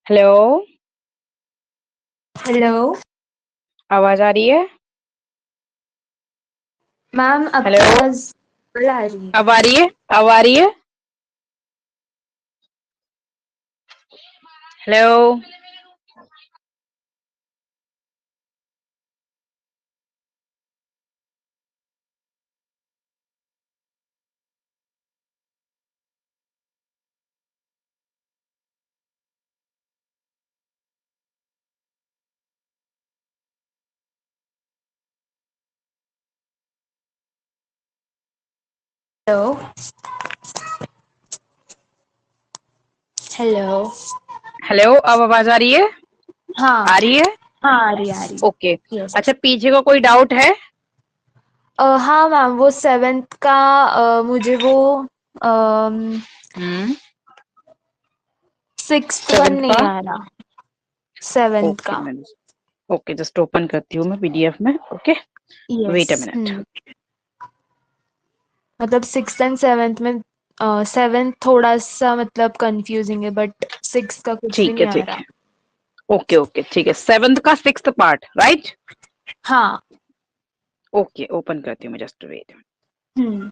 Hello, hello आवाज आ रही है? मैम, हेलो, आपकी आवाज आ रही है। अब आ रही है? अब आ रही है? Hello, hello hello. हेलो, अब आवाज आ रही है? हाँ आ रही है? हाँ, आ रही है, आ रही ओके। है। यस। अच्छा, पीछे का कोई डाउट है? हाँ मैम, वो सेवेंथ का मुझे वो हम्म। सिक्स्थ वन सेवेंथ का? नहीं आ रहा। सेवेंथ ओके, का। मैं ओके जस्ट ओपन करती हूँ मैं पीडीएफ में। Okay, yes. Wait a minute. मतलब सिक्स्थ एंड सेवेंथ में सेवेंथ थोड़ा सा मतलब कंफ्यूजिंग है, बट सिक्स्थ का कुछ भी ठीक है, नहीं आ ठीक रहा। है। ओके ओके, ठीक है। सेवेंथ का सिक्स्थ पार्ट, राइट? हाँ। ओके, ओपन करती हूँ मैं, जस्ट वेट। हम्म।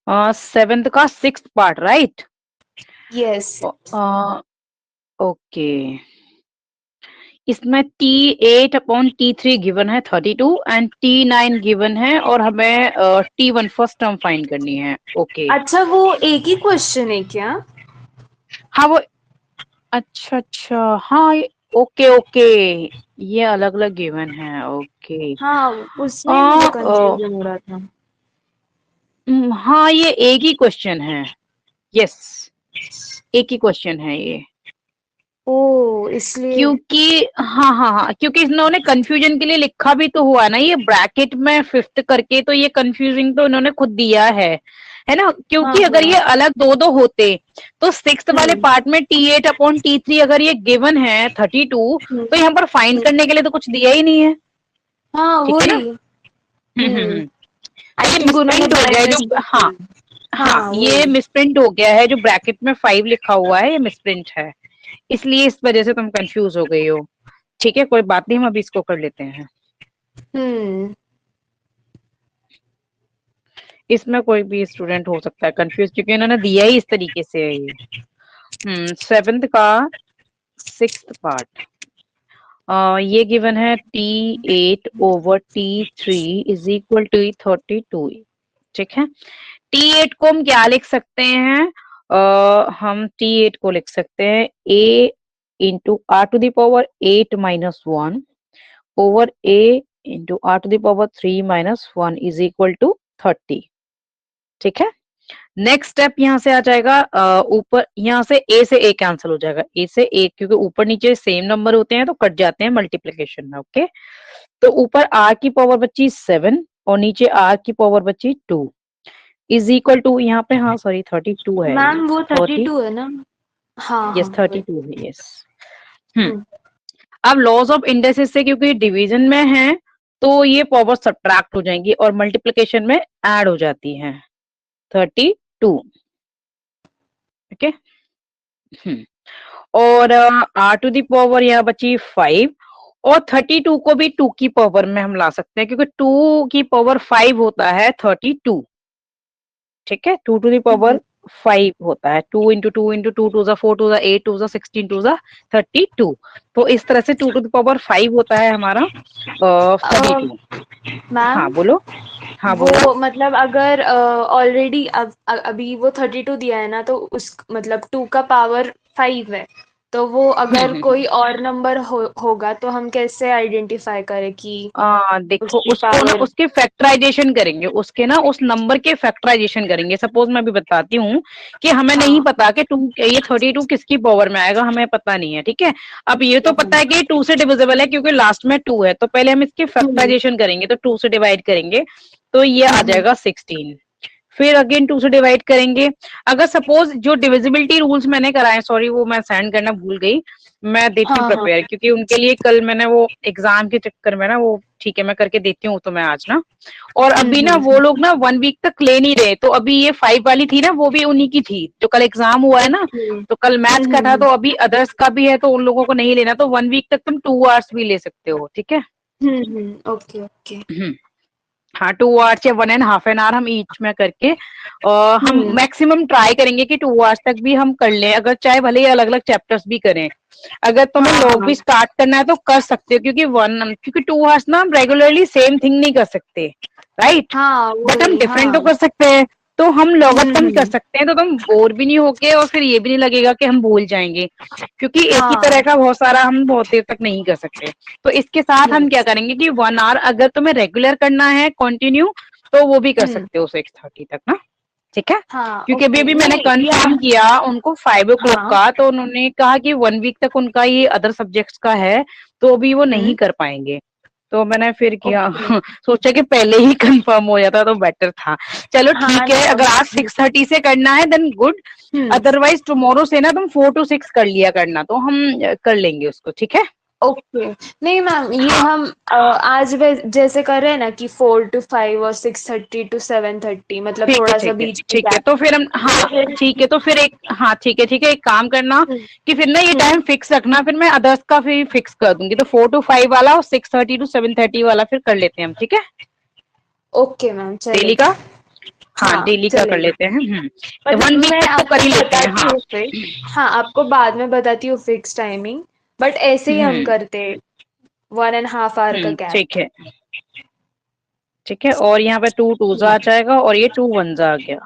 सेवेंथ का sixth part, right? Yes. Okay. इसमें T8/T3 गिवन है 32 एंड T9 गिवन है, और हमें T1 फर्स्ट टर्म फाइंड करनी है। ओके। अच्छा, वो एक ही क्वेश्चन है क्या? हाँ वो, अच्छा अच्छा, हाँ ओके ओके, ये अलग अलग गिवन है। ओके। हाँ, उसमें मुझे हाँ कंफ्यूजन हो रहा था। हाँ, ये एक ही क्वेश्चन है। यस, एक ही क्वेश्चन है ये। ओ, इसलिए। क्योंकि हाँ हाँ हाँ, क्योंकि इन्होंने कंफ्यूजन के लिए लिखा भी तो हुआ ना, ये ब्रैकेट में फिफ्थ करके, तो ये कंफ्यूजिंग तो इन्होंने खुद दिया है ना? हाँ क्योंकि अगर हाँ। ये अलग दो दो होते तो सिक्स्थ वाले हम्म पार्ट में T8/T3 अगर ये गिवन है 32, हम्म तो यहाँ पर फाइंड हम्म। करने के लिए तो कुछ दिया ही नहीं है। हाँ, ठीक है ना? वही। हम्म। आई ये थिंक उन्होंने मिसप्रिंट हो बाय गया है जो, मिस्टेक हाँ की। हाँ, हाँ, ये वही। मिसप्रिंट हो गया है, जो ब्रैकेट में 5 लिखा हुआ है ये मिसप्रिंट है, इसलिए इस वजह से तुम कंफ्यूज हो गई हो। ठीक है, कोई बात नहीं, हम अभी इसको कर लेते हैं। हम्म। इसमें कोई भी स्टूडेंट हो सकता है कंफ्यूज, क्योंकि इन्होंने दिया ही इस तरीके से है ये। सेवेंथ का सिक्स्थ पार्ट, ये गिवन है T8/T3 इज इक्वल टू 32। ठीक है, T8 को हम क्या लिख सकते हैं? हम T8 को लिख सकते हैं A into R to the power 8 - 1 over A into R to the power 3 minus 1 is equal to 30। ठीक है, नेक्स्ट स्टेप यहाँ से आ जाएगा, ऊपर यहाँ से ए से ए कैंसिल हो जाएगा, ए से ए, क्योंकि ऊपर नीचे सेम नंबर होते हैं तो कट जाते हैं मल्टीप्लिकेशन में। ओके, तो ऊपर आर की पावर बची 7 और नीचे आर की पावर बची 2 इज इक्वल टू, यहाँ पे हाँ सॉरी 32 है, मैम वो 32 है ना? हाँ यस हाँ 32 है, यस। हम्म, अब लॉस ऑफ इंडेक्सेस से क्योंकि डिवीजन में है तो ये पावर सब्ट्रैक्ट हो जाएंगी और मल्टीप्लिकेशन में ऐड हो जाती है 32। ओके, और आर टू दी पावर यहाँ बची 5 और 32 को भी 2 की पावर में हम ला सकते हैं क्योंकि 2 की पावर 5 होता है 32। ठीक है, 2 टू दी पावर 5 होता है, 2 इंटू 2 इंटू 2 टू जा 4 टू जा 8 टू जा 16 टू जा 32। तो इस तरह से 2 टू दी पावर 5 होता है हमारा 32। हाँ मैम बोलो, हाँ वो बोलो। मतलब अगर ऑलरेडी अभी वो 32 दिया है ना, तो उस मतलब 2 का पावर 5 है, तो वो अगर कोई और नंबर होगा तो हम कैसे आइडेंटिफाई करें कि देखो उसकी उसको ना पावर? उसके फैक्टराइजेशन करेंगे, उसके ना उस नंबर के फैक्टराइजेशन करेंगे। सपोज मैं भी बताती हूँ कि हमें नहीं हाँ पता कि 2 ये 32 किसकी पावर में आएगा, हमें पता नहीं है। ठीक है, अब ये तो पता है कि 2 से डिविजिबल है क्योंकि लास्ट में 2 है, तो पहले हम इसके फैक्टराइजेशन करेंगे, तो 2 से डिवाइड करेंगे तो ये आ जाएगा 16। फिर अगेन 2 से डिवाइड करेंगे। अगर सपोज जो डिविजिबिलिटी रूल्स मैंने कराए, सॉरी वो मैं सेंड करना भूल गई, मैं देती हूँ हाँ हाँ प्रिपेयर, क्योंकि उनके लिए कल मैंने वो एग्जाम के चक्कर में ना वो, ठीक है मैं करके देती हूँ तो मैं आज ना। और अभी ना वो लोग ना 1 वीक तक ले नहीं रहे, तो अभी ये 5 वाली थी ना वो भी उन्हीं की थी, जो कल एग्जाम हुआ है ना, तो कल मैथ्स का था, तो अभी अदर्स का भी है तो उन लोगों को नहीं लेना, तो 1 वीक तक तुम 2 आवर्स भी ले सकते हो। ठीक है, ओके ओके हाँ 2 आवर्स या 1.5 आवर हम ईच में करके हम मैक्सिमम ट्राई करेंगे कि 2 आवर्स तक भी हम कर लें, अगर चाहे भले ही अलग अलग चैप्टर्स भी करें। अगर तुम्हें लॉग भी स्टार्ट करना है तो कर सकते हो, क्योंकि 2 आवर्स ना हम रेगुलरली सेम थिंग नहीं कर सकते, राइट, हाँ बट हम वही डिफरेंट तो हाँ कर सकते हैं। तो हम लॉग अप कम कर सकते हैं, तो तुम बोर भी नहीं होगे और फिर ये भी नहीं लगेगा कि हम भूल जाएंगे, क्योंकि एक ही तरह का बहुत सारा हम बहुत देर तक नहीं कर सकते। तो इसके साथ हम क्या करेंगे कि 1 आवर अगर तुम्हें रेगुलर करना है कंटिन्यू, तो वो भी कर सकते हो 6:30 तक ना। ठीक है, हाँ क्योंकि अभी ओके अभी मैंने नहीं कंफर्म किया उनको 5 o'clock हाँ का, तो उन्होंने कहा कि 1 वीक तक उनका ये अदर सब्जेक्ट्स का है, तो अभी वो नहीं कर पाएंगे। तो मैंने फिर किया ओके सोचा कि पहले ही कंफर्म हो जाता तो बेटर था। चलो हाँ ठीक है, ना अगर आज 6:30 से करना है देन गुड, अदरवाइज टुमारो से ना तुम 4 to 6 कर लिया करना, तो हम कर लेंगे उसको। ठीक है, ओके नहीं मैम ये हाँ हम आज जैसे कर रहे हैं ना कि 4 to 5 और 6:30 to 7:30, मतलब ठीक है, थोड़ा सा ठीक है, बीच में ठीक है, गैप। तो फिर हम, हाँ ठीक है, तो फिर एक, हाँ ठीक है, ठीक है, एक काम करना कि फिर ना ये टाइम फिक्स रखना, फिर मैं अदर्स का फिर फिक्स कर दूंगी, तो 4 to 5 वाला और 6:30 to 7:30 वाला फिर कर लेते हैं हम। ठीक है, ओके मैम डेली चलेगा। का, हाँ हाँ डेली का कर चलेगा, लेते हैं। पर 1 वीक मैं तक तो कर आपको ही लेते हैं। बताती हाँ हूँ फिर। हाँ आपको बाद में बताती हूँ फिक्स टाइमिंग, बट ऐसे ही हम करते 1.5 hour का गैप। ठीक है, ठीक है, और यहाँ पे 2 2s आ जाएगा और ये 2 1s आ गया,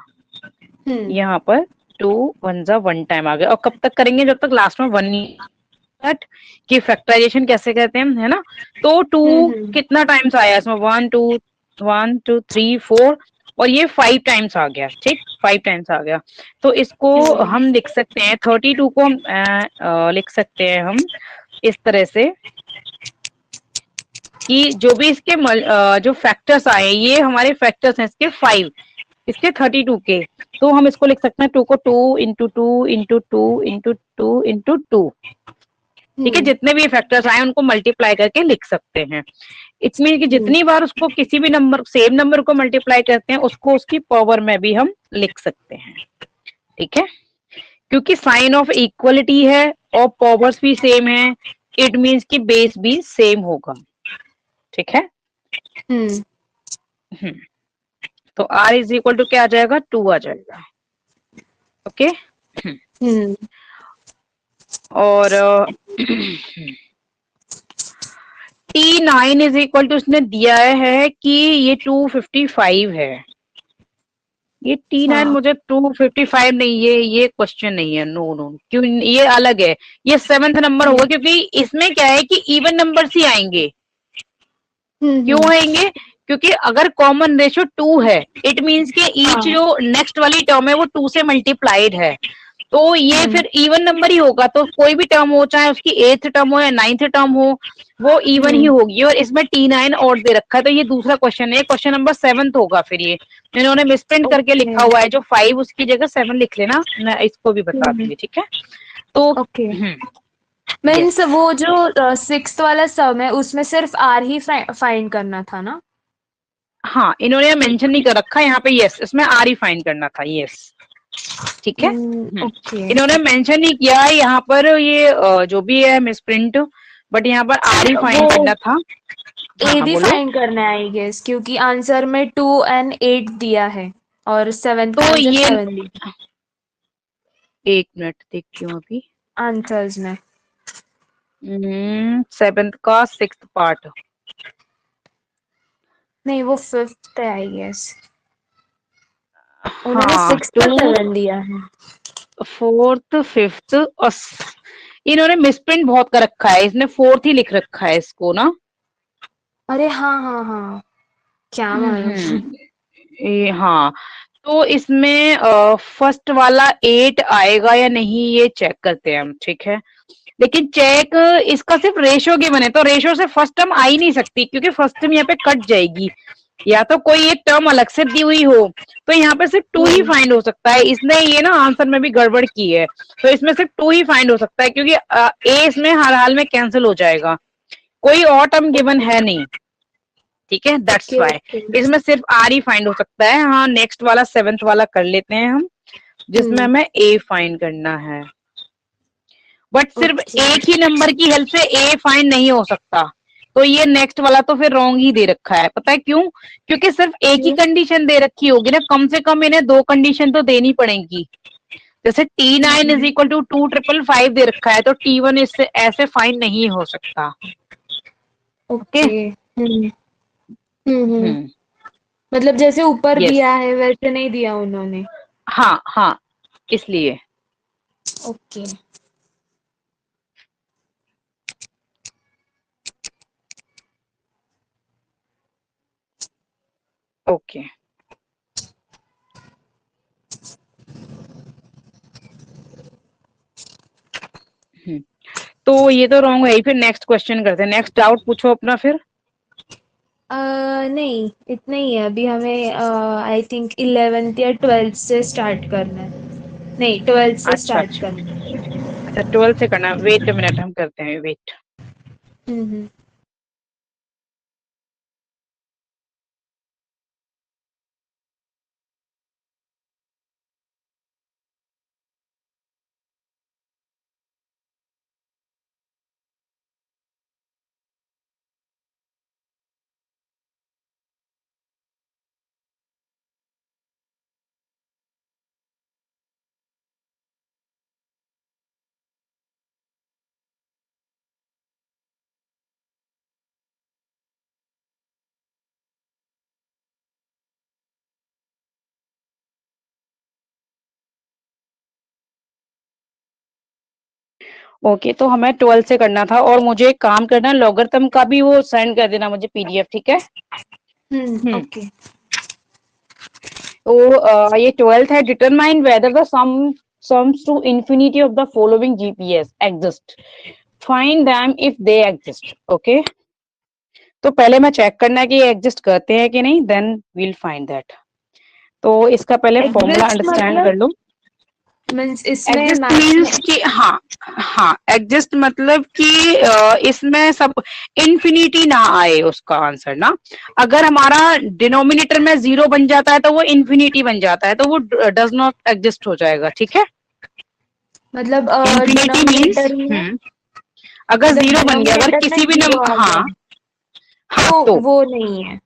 यहाँ पर 2 1s 1 टाइम आ गया। और कब तक करेंगे, जब तक लास्ट में 1 की फैक्टराइजेशन कैसे कहते हैं, है ना। तो 2 कितना टाइम्स आया इसमें, 1 2 3 4 और ये 5 टाइम्स आ गया। ठीक, 5 टाइम्स आ गया, तो इसको हम लिख सकते हैं 32 को हम लिख सकते हैं हम इस तरह से कि जो भी इसके जो फैक्टर्स आए, ये हमारे फैक्टर्स हैं इसके 5, इसके 32 के, तो हम इसको लिख सकते हैं 2 को 2 इंटू 2 इंटू 2 इंटू 2 इंटू 2। ठीक है, जितने भी फैक्टर्स आए उनको मल्टीप्लाई करके लिख सकते हैं। इट्स मीन कि जितनी बार उसको किसी भी नंबर, सेम नंबर को मल्टीप्लाई करते हैं, उसको उसकी पावर में भी हम लिख सकते हैं। ठीक है, क्योंकि साइन ऑफ इक्वलिटी है और पावर्स भी सेम है, इट मीन्स कि बेस भी सेम होगा। ठीक है, तो r इज इक्वल टू क्या आ जाएगा, 2 आ जाएगा। ओके, और T9 इज इक्वल टू उसने दिया है कि ये 255 है। ये T9 मुझे 255 नहीं, ये क्वेश्चन नहीं है, नो नो, क्यों, ये अलग है, ये 7th नंबर होगा, क्योंकि इसमें क्या है कि इवन नंबर्स ही आएंगे। क्यों होंगे? क्योंकि अगर कॉमन रेशियो 2 है, इट मीन्स कि ईच जो नेक्स्ट वाली टर्म है वो 2 से मल्टीप्लाइड है, तो ये फिर इवन नंबर ही होगा। तो कोई भी टर्म हो, चाहे उसकी 8th टर्म हो या 9th टर्म हो, वो इवन ही होगी। और इसमें T9 और दे रखा है, तो ये दूसरा क्वेश्चन है, क्वेश्चन नंबर 7 होगा। फिर ये इन्होंने मिसप्रिंट करके लिखा हुआ है, जो 5 उसकी जगह 7 लिख लेना, मैं इसको भी बता दूंगी, ठीक है? तो मीन्स वो जो 6th वाला सम है उसमें सिर्फ आर ही फाइंड करना था ना? हाँ, इन्होंने मेंशन नहीं कर रखा यहाँ पे, यस, इसमें आर ही फाइंड करना था, यस, ठीक है। इन्होंने मेंशन नहीं किया है यहाँ पर, ये जो भी है मिसप्रिंट, बट यहाँ पर आर ही फाइंड करना था। ए भी फाइंड करना है आई गेस, क्योंकि आंसर में 2 and 8 दिया है और 7 तो ये 7 दिया। एक मिनट देखती हूँ अभी आंसर्स में 7th का 6th पार्ट नहीं, वो 5th है आई गेस। उन्होंने 6th का 7 दिया है, 4th 5th और इन्होंने मिसप्रिंट बहुत कर रखा है, इसने 4th ही लिख रखा है इसको ना। अरे हाँ, क्या मालूम। हाँ, तो इसमें फर्स्ट वाला 8 आएगा या नहीं ये चेक करते हैं हम, ठीक है? लेकिन चेक इसका सिर्फ रेशो गिवन है, तो रेशो से फर्स्ट टर्म आ ही नहीं सकती, क्योंकि फर्स्ट टर्म यहाँ पे कट जाएगी, या तो कोई एक टर्म अलग से दी हुई हो, तो यहाँ पे सिर्फ 2 ही फाइंड हो सकता है। इसने ये ना आंसर में भी गड़बड़ की है, तो इसमें सिर्फ 2 ही फाइंड हो सकता है, क्योंकि ए इसमें हर हाल में कैंसिल हो जाएगा, कोई और टर्म गिवन है नहीं, ठीक है? दैट्स वाई इसमें सिर्फ आर ही फाइंड हो सकता है। हाँ, नेक्स्ट वाला 7th वाला कर लेते हैं हम, जिसमें हमें ए फाइंड करना है, बट सिर्फ एक ही नंबर की हेल्प से ए फाइंड नहीं हो सकता, तो ये नेक्स्ट वाला तो फिर रॉन्ग ही दे रखा है। पता है क्यों? क्योंकि सिर्फ एक ही कंडीशन दे रखी होगी ना, कम से कम इन्हें 2 कंडीशन तो देनी पड़ेगी। जैसे T9 इज इक्वल टू 255 दे रखा है, तो T1 इससे ऐसे फाइंड नहीं हो सकता। ओके, मतलब जैसे ऊपर दिया है वैसे नहीं दिया उन्होंने। हाँ, इसलिए ओके ओके तो ये तो रॉन्ग है ही। फिर नेक्स्ट क्वेश्चन करते हैं, नेक्स्ट डाउट पूछो अपना फिर। नहीं, इतना ही है अभी हमें। आई थिंक 11th या 12th से स्टार्ट करना है। नहीं, 12th से स्टार्ट करना है। अच्छा, 12th से करना। वेट मिनट, हम करते हैं, वेट। ओके, तो हमें 12 से करना था, और मुझे एक काम करना, लॉगरिथम का भी वो सेंड कर देना मुझे PDF, ठीक है? ओके। तो ये 12th है। Determine whether the sums to infinity of the following GPS exist, find them if they exist। Okay, तो पहले मैं चेक करना है कि ये एग्जिस्ट करते हैं कि नहीं, देन वील फाइंड दैट। तो इसका पहले फॉर्मूला अंडरस्टैंड कर लो। एग्जिस्ट मीन्स कि हाँ, एग्जिस्ट मतलब कि इसमें सब इन्फिनिटी ना आए उसका आंसर ना। अगर हमारा डिनोमिनेटर में 0 बन जाता है तो वो इन्फिनिटी बन जाता है, तो वो डज नॉट एग्जिस्ट हो जाएगा, ठीक है? मतलब इन्फिनिटी मीन्स अगर 0 बन गया, अगर किसी भी नंबर, तो वो नहीं है।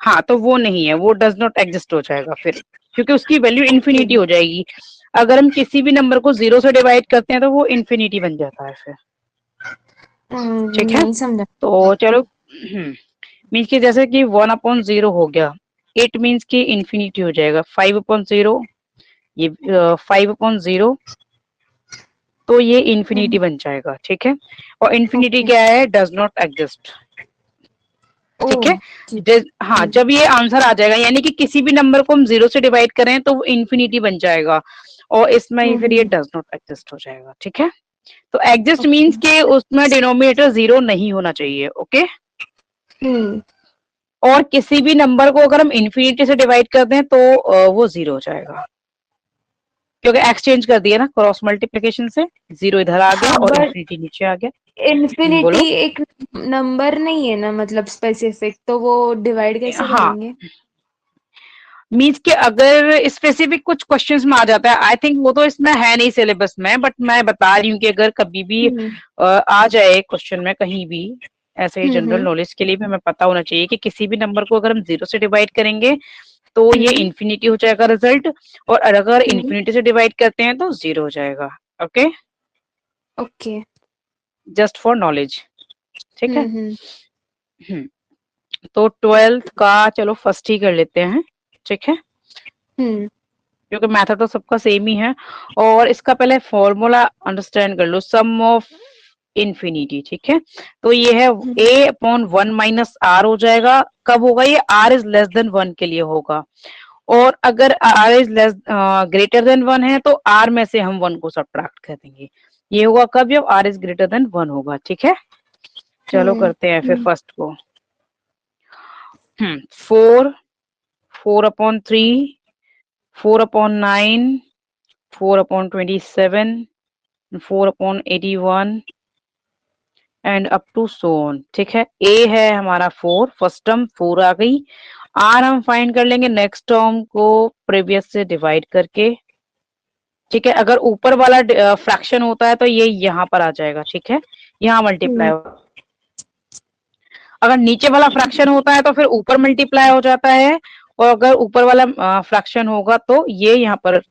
हाँ, तो वो नहीं है, वो डज नॉट एग्जिस्ट हो जाएगा फिर, क्योंकि उसकी वैल्यू इन्फिनिटी हो जाएगी। अगर हम किसी भी नंबर को 0 से डिवाइड करते हैं तो वो इन्फिनिटी बन जाता है फिर, ठीक है? समझा। तो चलो, मीन्स कि जैसे कि 1/0 हो गया, इट मीन्स कि इन्फिनिटी हो जाएगा। 5/0, ये 5/0, तो ये इन्फिनिटी बन जाएगा, ठीक है? और इन्फिनिटी क्या है? Does not exist. ठीक है। हाँ, हम्म। जब ये आंसर आ जाएगा यानी कि किसी भी नंबर को हम 0 से डिवाइड करें तो वो इन्फिनिटी बन जाएगा और इसमें ही फिर ये डज नॉट एग्जिस्ट हो जाएगा। ठीक है, तो एग्जिस्ट मीन्स के उसमें डिनोमिनेटर 0 नहीं होना चाहिए। ओके, और किसी भी नंबर को अगर हम इन्फिनिटी से डिवाइड करते हैं तो वो 0 हो जाएगा, क्योंकि एक्सचेंज कर दिया ना क्रॉस मल्टीप्लिकेशन से, 0 इधर आ गया और इन्फिनिटी नीचे आ गया। इन्फिनिटी बोलो। एक नंबर नहीं है ना, मतलब स्पेसिफिक, तो वो डिवाइड कैसे हाँ, करेंगे? मीन्स के अगर स्पेसिफिक कुछ क्वेश्चंस में आ जाता है, आई थिंक वो तो इसमें है नहीं सिलेबस में, बट मैं बता रही हूँ कि अगर कभी भी आ जाए क्वेश्चन में कहीं भी, ऐसे ही जनरल नॉलेज के लिए भी हमें पता होना चाहिए कि किसी भी नंबर को अगर हम 0 से डिवाइड करेंगे तो ये इन्फिनिटी हो जाएगा रिजल्ट, और अगर इन्फिनिटी से डिवाइड करते हैं तो 0 हो जाएगा। Okay, okay, just for knowledge. ठीक है। तो 12th का चलो फर्स्ट ही कर लेते हैं। ठीक है, क्योंकि मेथड तो सबका सेम ही है, और इसका पहले फॉर्मूला अंडरस्टैंड कर लो, सम ऑफ इन्फिनिटी। ठीक है, तो ये है a अपॉन 1 माइनस आर हो जाएगा। कब होगा ये? r इज लेस देन 1 के लिए होगा, और अगर r is less greater than 1 है तो r में से हम 1 को सब्ट्रैक्ट कर देंगे। ये होगा कब? जब r इज ग्रेटर देन 1 होगा। ठीक है, चलो करते हैं फिर फर्स्ट को। 4 upon 3, 4 upon 9, 4 upon 27, 4 upon 81 and up to so on। ठीक है, a है हमारा 4, फर्स्ट टर्म 4 आ गई। r हम फाइंड कर लेंगे नेक्स्ट टर्म को प्रीवियस से डिवाइड करके। ठीक है, अगर ऊपर वाला फ्रैक्शन होता है तो ये यहाँ पर आ जाएगा। ठीक है, यहाँ मल्टीप्लाई होगा। अगर नीचे वाला फ्रैक्शन होता है तो फिर ऊपर मल्टीप्लाई हो जाता है, और अगर ऊपर वाला फ्रैक्शन होगा तो ये यहाँ पर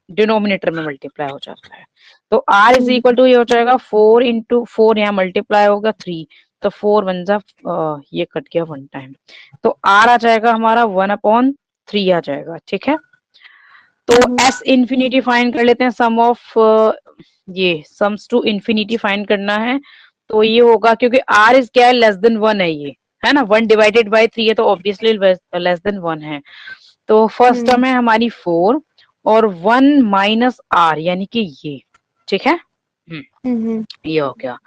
डिनोमिनेटर में मल्टीप्लाई हो जाता है। तो r इज इक्वल टू ये हो जाएगा 4 इंटू 4, यहाँ मल्टीप्लाई होगा 3, तो 4 वन जा ये कट गया 1 टाइम, तो r आ जाएगा हमारा 1 अपॉन 3 आ जाएगा। ठीक है, तो s इन्फिनिटी फाइंड कर लेते हैं, सम ऑफ ये सम्स टू इन्फिनिटी फाइंड करना है। तो ये होगा, क्योंकि r इज क्या है, लेस देन 1 है ये, है ना, 1 डिवाइडेड बाय 3 है तो ऑब्वियसली लेस देन 1 है। तो फर्स्ट टर्म है हमारी 4 और 1 माइनस r यानी कि ये। ठीक है, ये हो गया।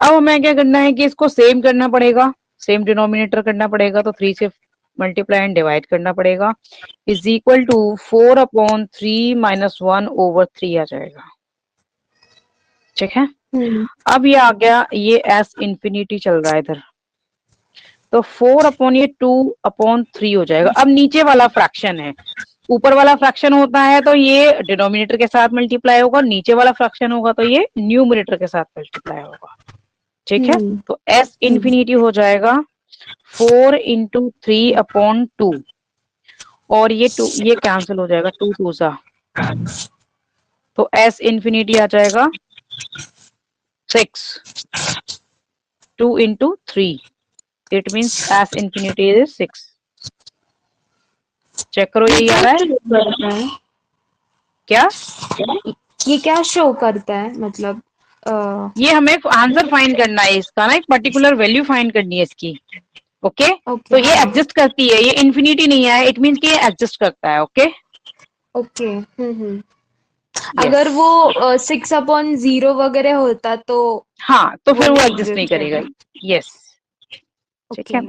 अब हमें क्या करना है कि इसको सेम करना पड़ेगा, सेम डिनोमिनेटर करना पड़ेगा, तो 3 से मल्टीप्लाई एंड डिवाइड करना पड़ेगा, is equal to 4 upon 3 minus 1 over 3 आ जाएगा। ठीक है, अब ये आ गया, ये एस इन्फिनिटी चल रहा है इधर, तो 4 अपॉन ये 2 अपॉन 3 हो जाएगा। अब नीचे वाला फ्रैक्शन है, ऊपर वाला फ्रैक्शन होता है तो ये डिनोमिनेटर के साथ मल्टीप्लाई होगा, नीचे वाला फ्रैक्शन होगा तो ये न्यूमरेटर के साथ मल्टीप्लाई होगा। ठीक है, तो एस इन्फिनिटी हो जाएगा 4 इंटू 3 अपॉन 2, और ये 2 ये कैंसिल हो जाएगा, 2 2 सा, तो एस इन्फिनिटी आ जाएगा 6, 2 into 3, it means S infinity is 6। Check करो, यही आ रहा है क्या? ये क्या शो करता है, मतलब ये हमें आंसर फाइंड करना है इसका ना, एक पर्टिकुलर वैल्यू फाइंड करनी है इसकी। ओके, तो ये एग्जिस्ट करती है, ये इन्फिनिटी नहीं है, इट मीन्स कि ये एग्जिस्ट करता है। ओके ओके, अगर वो 6 अपॉन 0 वगैरह होता तो हाँ, तो फिर वो एग्जिस्ट नहीं करेगा। यस, ठीक है।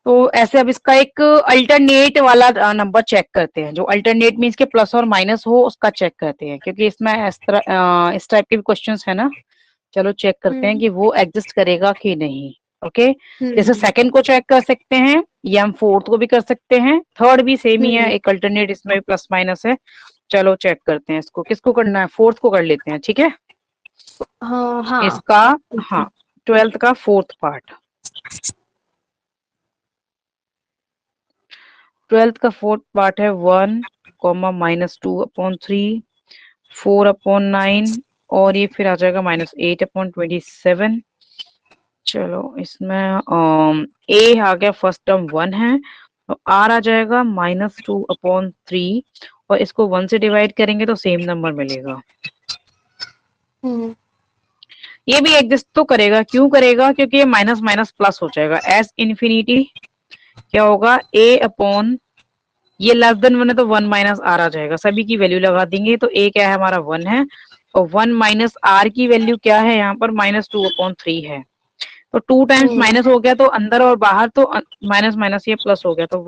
तो ऐसे अब इसका एक अल्टरनेट वाला नंबर चेक करते हैं, जो अल्टरनेट मीन्स के प्लस और माइनस हो उसका चेक करते हैं, क्योंकि इसमें इस टाइप के भी क्वेश्चंस है ना। चलो चेक करते हैं कि वो एग्जिस्ट करेगा कि नहीं। ओके, जैसे सेकंड को चेक कर सकते हैं, या हम फोर्थ को भी कर सकते हैं, थर्ड भी सेम ही है, एक अल्टरनेट इसमें भी प्लस माइनस है। चलो चेक करते हैं इसको, किसको करना है, फोर्थ को कर लेते हैं। ठीक है, इसका 12th का फोर्थ पार्ट, 12th का फोर्थ पार्ट है 1 कॉमा माइनस 2 अपॉन 3, 4 अपॉन 9, और ये फिर आ जाएगा माइनस 8 अपॉन 27। चलो इसमें ए आ गया, फर्स्ट टर्म 1 है, तो आर आ जाएगा माइनस 2 अपॉन 3, और इसको 1 से डिवाइड करेंगे तो सेम नंबर मिलेगा। ये भी एग्जिस्ट तो करेगा, क्यों करेगा, क्योंकि ये माइनस माइनस प्लस हो जाएगा। एस इन्फिनिटी क्या होगा, ए अपॉन, ये लेस देन 1 है तो 1 माइनस आर आ जाएगा, सभी की वैल्यू लगा देंगे तो ए क्या है हमारा 1 है, और 1 माइनस आर की वैल्यू क्या है यहाँ पर -2/3 है। तो 2 टाइम्स माइनस हो गया तो अंदर और बाहर, तो माइनस माइनस ये प्लस हो गया, तो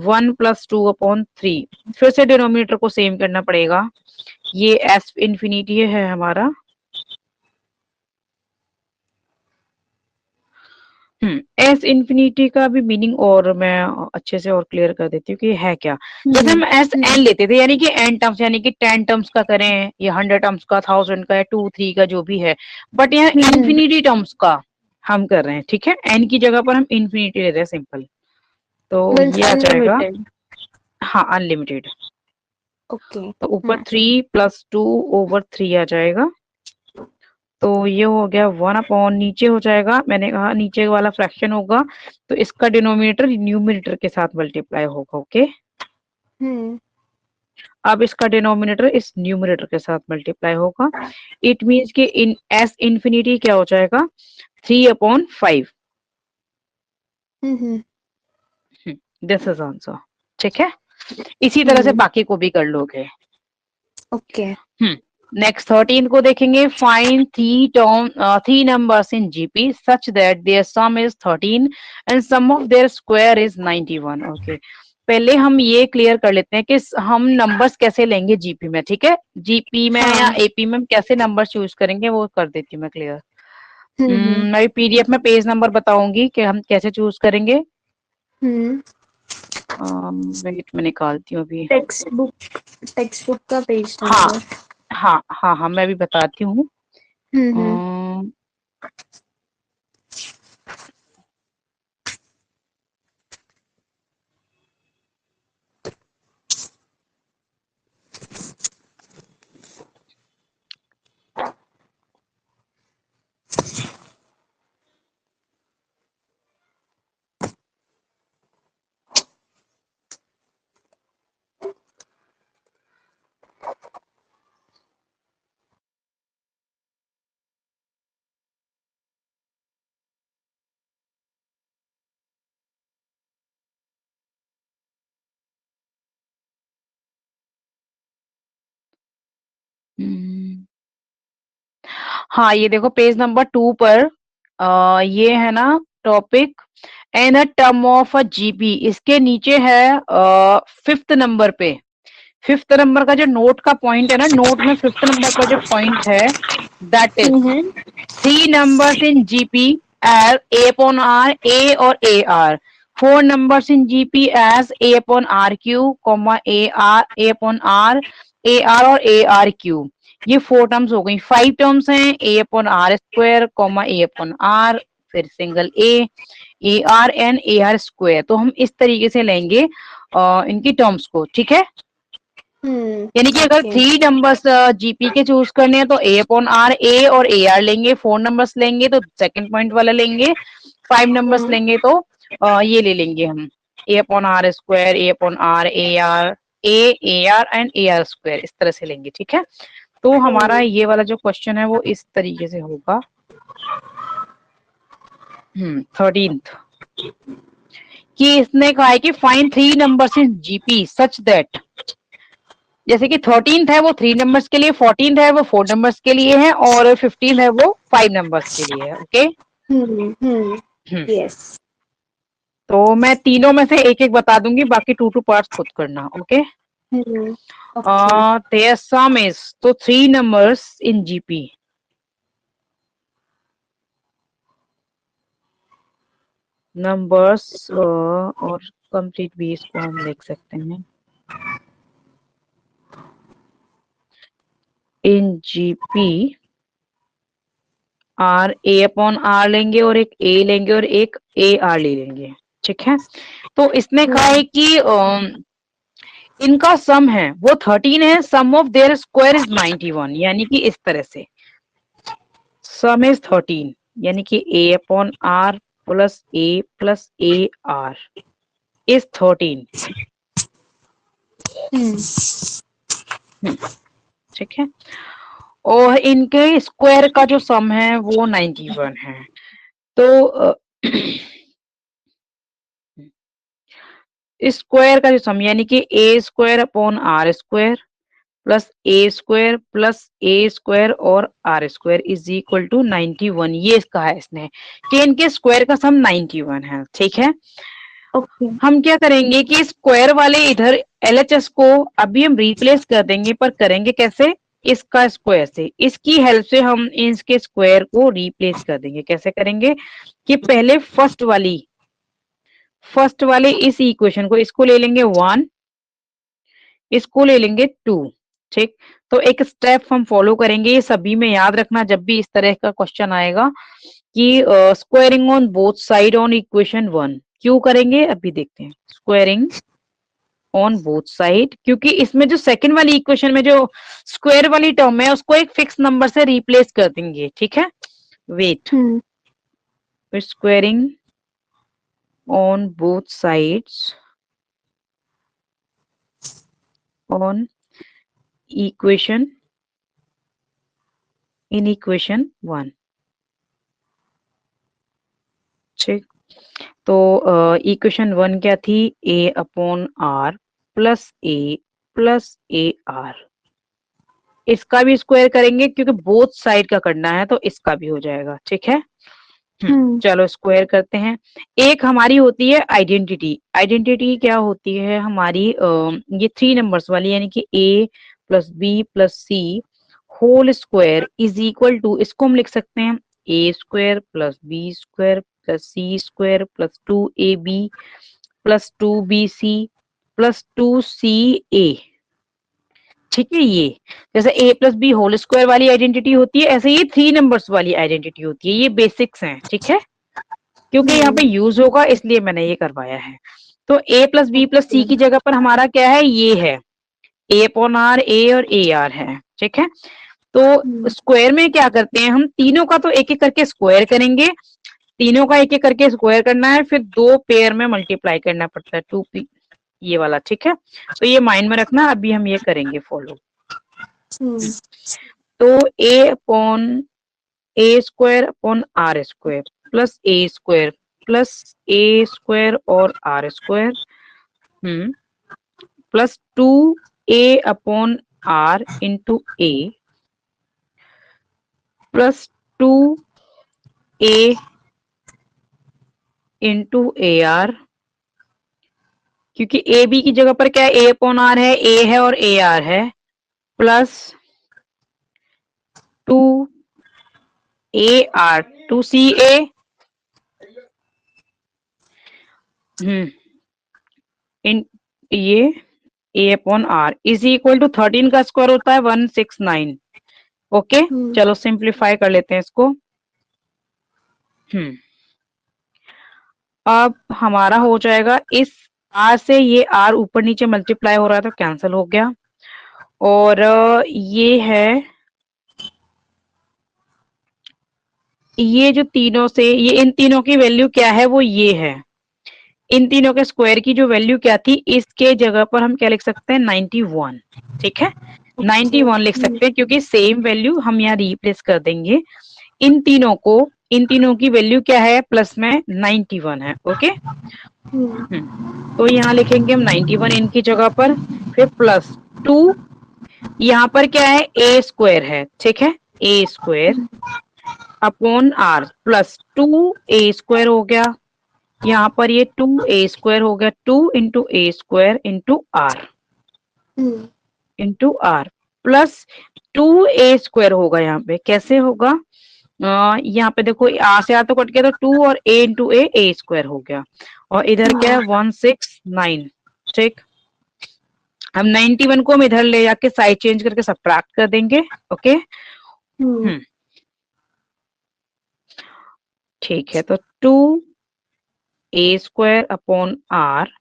1 प्लस 2/3। फिर से डिनोमिनेटर को सेम करना पड़ेगा, ये एस इन्फिनिटी है हमारा, एस इन्फिनिटी का भी मीनिंग और मैं अच्छे से और क्लियर कर देती हूँ कि है क्या। जैसे हम एस एन लेते थे, यानी कि एन टर्म्स, यानी कि 10 टर्म्स का करें या 100 टर्म्स का, 1000 का या 2 3 का जो भी है, बट यहाँ इन्फिनिटी टर्म्स का हम कर रहे हैं, ठीक है। एन की जगह पर हम इन्फिनिटी ले रहे हैं, सिंपल। तो ये आ जाएगा, हाँ अनलिमिटेड। ओके, तो ऊपर 3 + 2/3 आ जाएगा, तो ये हो गया 1 नीचे हो जाएगा, मैंने कहा नीचे वाला फ्रैक्शन होगा तो इसका डिनोमिनेटर न्यूमरेटर के साथ मल्टीप्लाई होगा, ओके। अब इसका डिनोमिनेटर इस न्यूमरेटर के साथ मल्टीप्लाई होगा, इट मींस कि इन एस इन्फिनिटी क्या हो जाएगा, 3/5। दिस इज आंसर, ठीक है। इसी तरह से बाकी को भी कर लोगे, ओके। नेक्स्ट 13 को देखेंगे, find 3 numbers in GP such that their sum is 13 and sum of their square is 91। Okay, पहले हम ये क्लियर कर लेते हैं कि हम नंबर्स कैसे लेंगे जीपी में, ठीक है। जीपी में या एपी में कैसे नंबर चूज करेंगे वो कर देती हूँ मैं क्लियर। मैं पीडीएफ में पेज नंबर बताऊंगी कि हम कैसे चूज करेंगे। वेट मैं निकालती हूँ अभी, टेक्स्ट बुक का पेज नंबर। हाँ मैं भी बताती हूँ। हाँ ये देखो पेज नंबर 2 पर ये है ना topic and a term of a GP, इसके नीचे है 5th नंबर पे, 5th नंबर का जो नोट का पॉइंट है ना, नोट में 5th नंबर का जो पॉइंट है that is 3 numbers in GP as A/R, A और AR, 4 numbers in GP as A/RQ, A/R, AR और ARQ। ये 4 टर्म्स हो गई। 5 टर्म्स हैं, A/R², A/R, फिर single A, AR and AR²। तो हम इस तरीके से लेंगे इनकी टर्म्स को, ठीक है। यानी कि अगर 3 नंबर्स जीपी के चूज करने हैं तो A/R, A और AR लेंगे, 4 नंबर्स लेंगे तो सेकंड पॉइंट वाला लेंगे, 5 नंबर्स लेंगे तो ये ले लेंगे हम A/R², A/R, AR, AR and AR², इस तरह से लेंगे, ठीक है। तो हमारा ये वाला जो क्वेश्चन है वो इस तरीके से होगा। 13th कि इसने कहा है कि find 3 numbers in GP such that, जैसे कि 13th है वो 3 नंबर्स के लिए, 14th है वो 4 नंबर्स के लिए है, और 15th है वो 5 नंबर्स के लिए है, ओके। यस। तो मैं तीनों में से एक एक बता दूंगी, बाकी 2 पार्ट्स खुद करना, ओके। देयर सम इज, तो 3 नंबर्स इन जीपी, नंबर्स और कंप्लीट भी इसको हम लिख सकते हैं इन जीपी आर, A/R लेंगे और एक A लेंगे और एक AR ले लेंगे, ठीक है। तो इसने कहा है कि इनका सम है वो 13 है, सम ऑफ देयर स्क्वायर इज 91, यानी कि इस तरह से सम इज 13, यानी कि A/R plus A plus AR is 13, ठीक है। और इनके स्क्वायर का जो सम है वो 91 है। तो स्क्वायर का जो सम यानी कि A square upon R square plus A square plus A square और R square is equal to 91, ये कहा है इसने कि इनके स्क्वायर का सम 91 है। ठीक है, ओके। हम क्या करेंगे कि स्क्वायर वाले इधर एलएचएस को अभी हम रिप्लेस कर देंगे, पर करेंगे कैसे? इसका स्क्वायर से, इसकी हेल्प से हम इसके स्क्वायर को रिप्लेस कर देंगे। कैसे करेंगे कि पहले फर्स्ट वाले इस इक्वेशन को, इसको ले लेंगे 1, इसको ले लेंगे 2। ठीक, तो एक स्टेप हम फॉलो करेंगे, ये सभी में याद रखना जब भी इस तरह का क्वेश्चन आएगा कि squaring on both side on equation 1 क्यों करेंगे, अभी देखते हैं। स्क्वायरिंग ऑन बोथ साइड, क्योंकि इसमें जो सेकंड वाली इक्वेशन में जो स्क्वायर वाली टर्म है उसको एक फिक्स नंबर से रिप्लेस कर देंगे। ठीक है, wait, squaring on both sides on equation in equation 1। ठीक, तो इक्वेशन 1 क्या थी? A upon R plus A R. इसका भी स्क्वायर करेंगे क्योंकि बोथ साइड का करना है, तो इसका भी हो जाएगा। ठीक है, चलो स्क्वायर करते हैं। एक हमारी होती है आइडेंटिटी। आइडेंटिटी क्या होती है हमारी? ये 3 नंबर्स वाली, यानी कि a plus B plus C whole square is equal to, इसको हम लिख सकते हैं a square plus B square plus C square plus 2ab plus 2bc plus 2ca। ठीक है, ये जैसे a plus B whole square वाली आइडेंटिटी होती है, ऐसे ये 3 नंबर्स वाली आइडेंटिटी होती है। ये बेसिक्स हैं। ठीक है, क्योंकि यहाँ पे यूज होगा इसलिए मैंने ये करवाया है। तो a प्लस बी प्लस सी की जगह पर हमारा क्या है? ये है a अपॉन आर, a और a आर है। ठीक है, तो स्क्वायर में क्या करते हैं हम? तीनों का तो एक एक करके स्क्वायर करेंगे, तीनों का एक एक करके स्क्वायर करना है, फिर 2 पेयर में मल्टीप्लाई करना पड़ता है, 2p ये वाला। ठीक है, तो ये माइंड में रखना, अभी हम ये करेंगे फॉलो। तो a upon A square upon R square plus A square plus A square और R square plus 2a upon R into A plus 2a into A R, क्योंकि ए बी की जगह पर क्या है? a अपॉन आर है, a है और a आर है, प्लस 2a आर 2ca इन ये a upon R is equal to 13 का स्क्वायर होता है 169। ओके, चलो सिंप्लीफाई कर लेते हैं इसको। अब हमारा हो जाएगा, इस r से ये r ऊपर नीचे मल्टीप्लाई हो रहा था, कैंसिल हो गया। और ये है, ये जो तीनों से, ये इन तीनों की वैल्यू क्या है? वो ये है। इन तीनों के स्क्वायर की जो वैल्यू क्या थी, इसके जगह पर हम क्या लिख सकते हैं? 91। ठीक है, 91 लिख सकते हैं, क्योंकि सेम वैल्यू हम यहाँ रिप्लेस कर देंगे। इन तीनों को, इन तीनों की वैल्यू क्या है? प्लस में 91 है। ओके, तो यहाँ लिखेंगे हम 91 इनकी जगह पर, फिर प्लस 2, यहाँ पर क्या है? ए स्क्वायर है। ठीक है, A square upon R plus 2a square हो गया, यहाँ पर ये 2a स्क्वायर हो गया, 2 into A square into R plus 2a square होगा। यहाँ पे कैसे होगा? यहाँ पे देखो, आ से आ तो कट गया, तो 2 और a इंटू ए स्क्वायर हो गया, और इधर क्या है? 169। ठीक, हम 91 को हम इधर ले जाके साइड चेंज करके सब्ट्रैक्ट कर देंगे। ओके, ठीक है, तो 2a स्क्वायर अपॉन आर,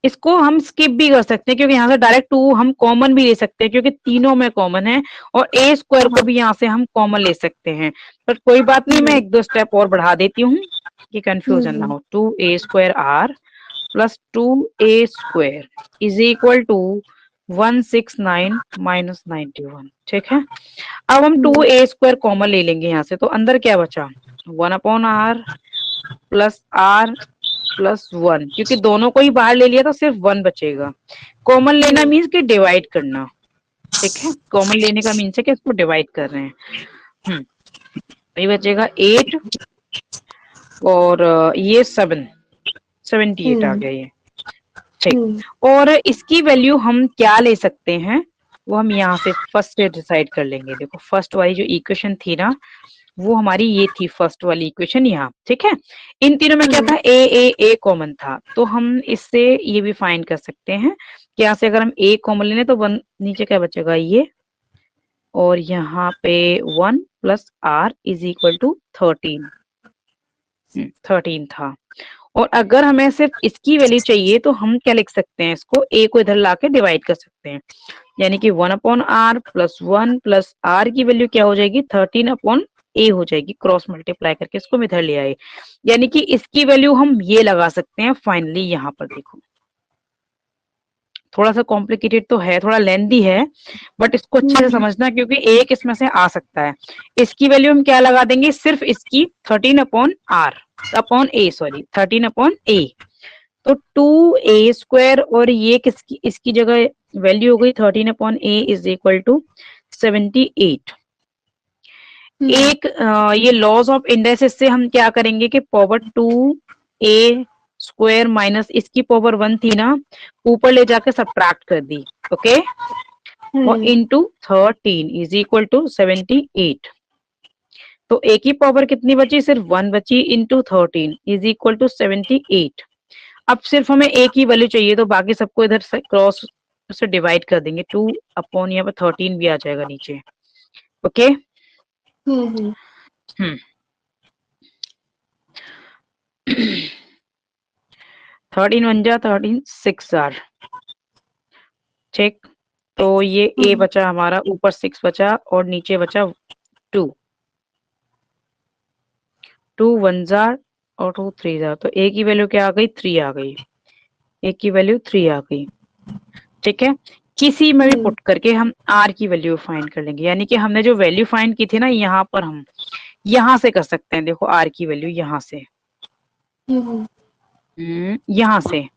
इसको हम स्किप भी कर सकते हैं, क्योंकि यहाँ से डायरेक्ट 2 हम कॉमन भी ले सकते हैं, क्योंकि तीनों में कॉमन है, और a स्क्वायर को भी यहाँ से हम कॉमन ले सकते हैं। पर कोई बात नहीं, मैं 1-2 स्टेप और बढ़ा देती हूँ कि कंफ्यूजन ना हो। 2a square R plus 2a square is equal to 169 minus 91, ठीक है। अब हम 2a² कॉमन ले लेंगे यहाँ से, तो अंदर क्या बचा 1/r प्लस r प्लस 1, क्योंकि दोनों को ही बाहर ले लिया तो सिर्फ 1 बचेगा। कॉमन लेना मीन्स कि डिवाइड करना, ठीक है। कॉमन लेने का मीन्स है कि इसको डिवाइड कर रहे हैं। ये बचेगा 8 और ये 78 आ गया ये, ठीक। और इसकी वैल्यू हम क्या ले सकते हैं वो हम यहाँ से फर्स्ट से डिसाइड कर लेंगे। देखो फर्स्ट वाली जो इक्वेशन थी ना वो हमारी ये थी, फर्स्ट वाली इक्वेशन यहाँ, ठीक है। इन तीनों में क्या था, ए कॉमन था, तो हम इससे ये भी फाइंड कर सकते हैं कि यहाँ से अगर हम ए कॉमन लेने तो वन नीचे क्या बचेगा ये, और यहाँ पे 1 plus r is equal to 13 था। और अगर हमें सिर्फ इसकी वैल्यू चाहिए तो हम क्या लिख सकते हैं, इसको a को इधर लाके डिवाइड कर सकते हैं, यानी कि 1/r प्लस 1 प्लस r की वैल्यू क्या हो जाएगी 13/a हो जाएगी, क्रॉस मल्टीप्लाई करके इसको हम इधर ले आए, यानी कि इसकी वैल्यू हम ये लगा सकते हैं फाइनली। यहाँ पर देखो थोड़ा सा कॉम्प्लिकेटेड तो है, थोड़ा लेंदी है, बट इसको अच्छे से समझना क्योंकि एक इसमें से आ सकता है। इसकी वैल्यू हम क्या लगा देंगे, सिर्फ इसकी 13/a, तो 2a² और ये किसकी, इसकी जगह वैल्यू हो गई 13/a इज इक्वल टू 78। एक ये लॉज ऑफ इंडाइसिस से हम क्या करेंगे कि पावर 2a² माइनस इसकी पावर 1 थी ना, ऊपर ले जाके सब्ट्रैक्ट कर दी, ओके। और इनटू 13 इज इक्वल टू 78। तो a की पावर कितनी बची, सिर्फ 1 बची, इनटू 13 इज इक्वल टू 78। अब सिर्फ हमें a की वैल्यू चाहिए तो बाकी सबको इधर से क्रॉस से डिवाइड कर देंगे, 2 अपॉन यहाँ पर 13 भी आ जाएगा नीचे, ओके। 13 1 जा 13 6 जार, ठीक। तो ये a बचा हमारा, ऊपर 6 बचा और नीचे बचा 2 1 जार और 2 3 जार, तो a की वैल्यू क्या आ गई 3 आ गई, a की वैल्यू 3 आ गई, ठीक है। किसी में भी पुट करके हम r की वैल्यू फाइंड कर लेंगे, यानी कि हमने जो वैल्यू फाइंड की थी ना यहाँ पर हम यहाँ से कर सकते हैं। देखो r की वैल्यू यहाँ से यहाँ से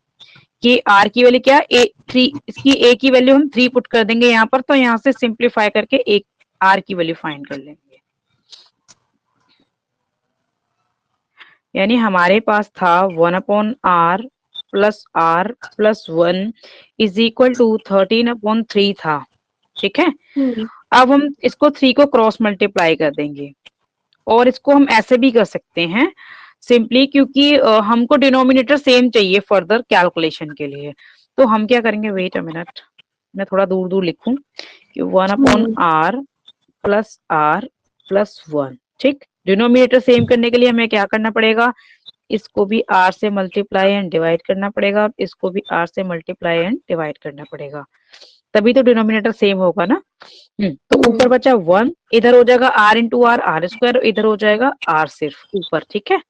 कि r की वैल्यू क्या है 3, इसकी a की वैल्यू हम 3 पुट कर देंगे यहाँ पर, तो यहाँ से सिंप्लीफाई करके एक r की वैल्यू फाइंड कर लेंगे। यानी हमारे पास था 1/r plus r plus 1 is equal to 13/3 था, ठीक है। अब हम इसको 3 को क्रॉस मल्टीप्लाई कर देंगे, और इसको हम ऐसे भी कर सकते हैं सिंपली, क्योंकि हमको डिनोमिनेटर सेम चाहिए फर्दर कैलकुलेशन के लिए। तो हम क्या करेंगे, वेट अ मिनट, मैं थोड़ा दूर दूर लिखूं कि 1/r प्लस r प्लस 1, ठीक। डिनोमिनेटर सेम करने के लिए हमें क्या करना पड़ेगा, इसको भी r से मल्टीप्लाई एंड डिवाइड करना पड़ेगा, इसको भी r से मल्टीप्लाई एंड डिवाइड करना पड़ेगा, तभी तो डिनोमिनेटर सेम होगा ना। तो ऊपर बचा 1, इधर हो जाएगा r इंटू r² इधर हो जाएगा r सिर्फ ऊपर, ठीक है।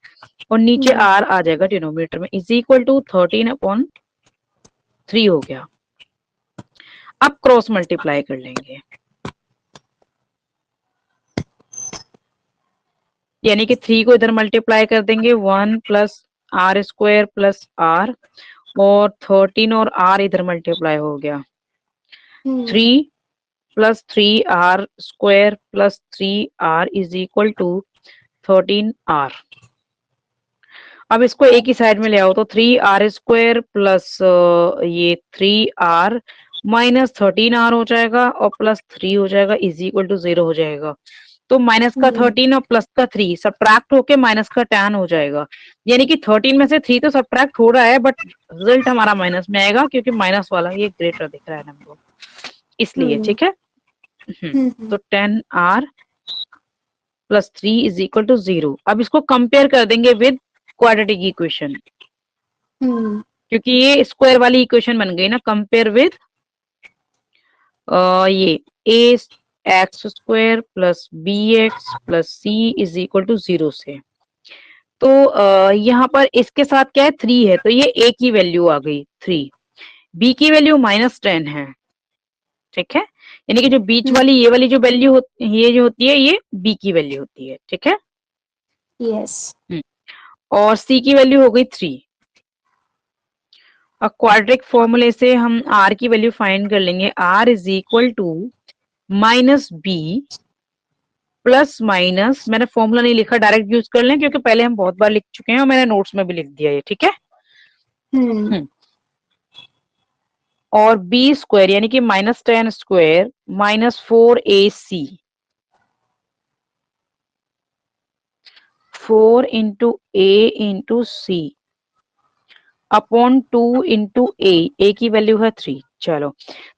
और नीचे r आ जाएगा डिनोमिनेटर में, इज इक्वल टू 13/3 हो गया। अब क्रॉस मल्टीप्लाई कर लेंगे, यानी कि 3 को इधर मल्टीप्लाई कर देंगे, 1 प्लस r² प्लस r, और 13 और r इधर मल्टीप्लाई हो गया, 3 plus 3r² plus 3r is equal to 13r। अब इसको एक ही साइड में ले आओ, तो 3r² प्लस ये 3r माइनस 13r हो जाएगा और प्लस 3 हो जाएगा, इज इक्वल टू 0 हो जाएगा। तो माइनस का 13 और प्लस का 3 सब्ट्रैक्ट होके माइनस का 10 हो जाएगा, यानी कि 13 में से 3 तो सब्ट्रैक्ट हो रहा है, बट रिजल्ट हमारा माइनस में आएगा, क्योंकि माइनस वाला ये ग्रेटर दिख रहा है नंबर, इसलिए, ठीक है। तो 10r plus 3 is equal to 0। अब इसको कंपेयर कर देंगे विद क्वाड्रेटिक इक्वेशन, क्योंकि ये स्क्वायर वाली इक्वेशन बन गई ना, कंपेयर विद ये ax² plus bx plus c is equal to 0 से। तो यहाँ पर इसके साथ क्या है 3 है, तो ये a की वैल्यू आ गई 3, b की वैल्यू -10 है, ठीक है, यानी कि जो बीच वाली ये वाली जो वैल्यू ये जो होती है ये बी की वैल्यू होती है, ठीक है। यस। और सी की वैल्यू हो गई 3। और क्वाड्रिक फॉर्मूले से हम आर की वैल्यू फाइंड कर लेंगे, R is equal to minus B plus minus, मैंने फॉर्मूला नहीं लिखा, डायरेक्ट यूज कर लें क्योंकि पहले हम बहुत बार लिख चुके हैं और मैंने नोट्स में भी लिख दिया ये, ठीक है। और बी स्क्वायर यानी कि -10 square minus 4ac 4 into A into C upon 2 into ए की वैल्यू है 3। चलो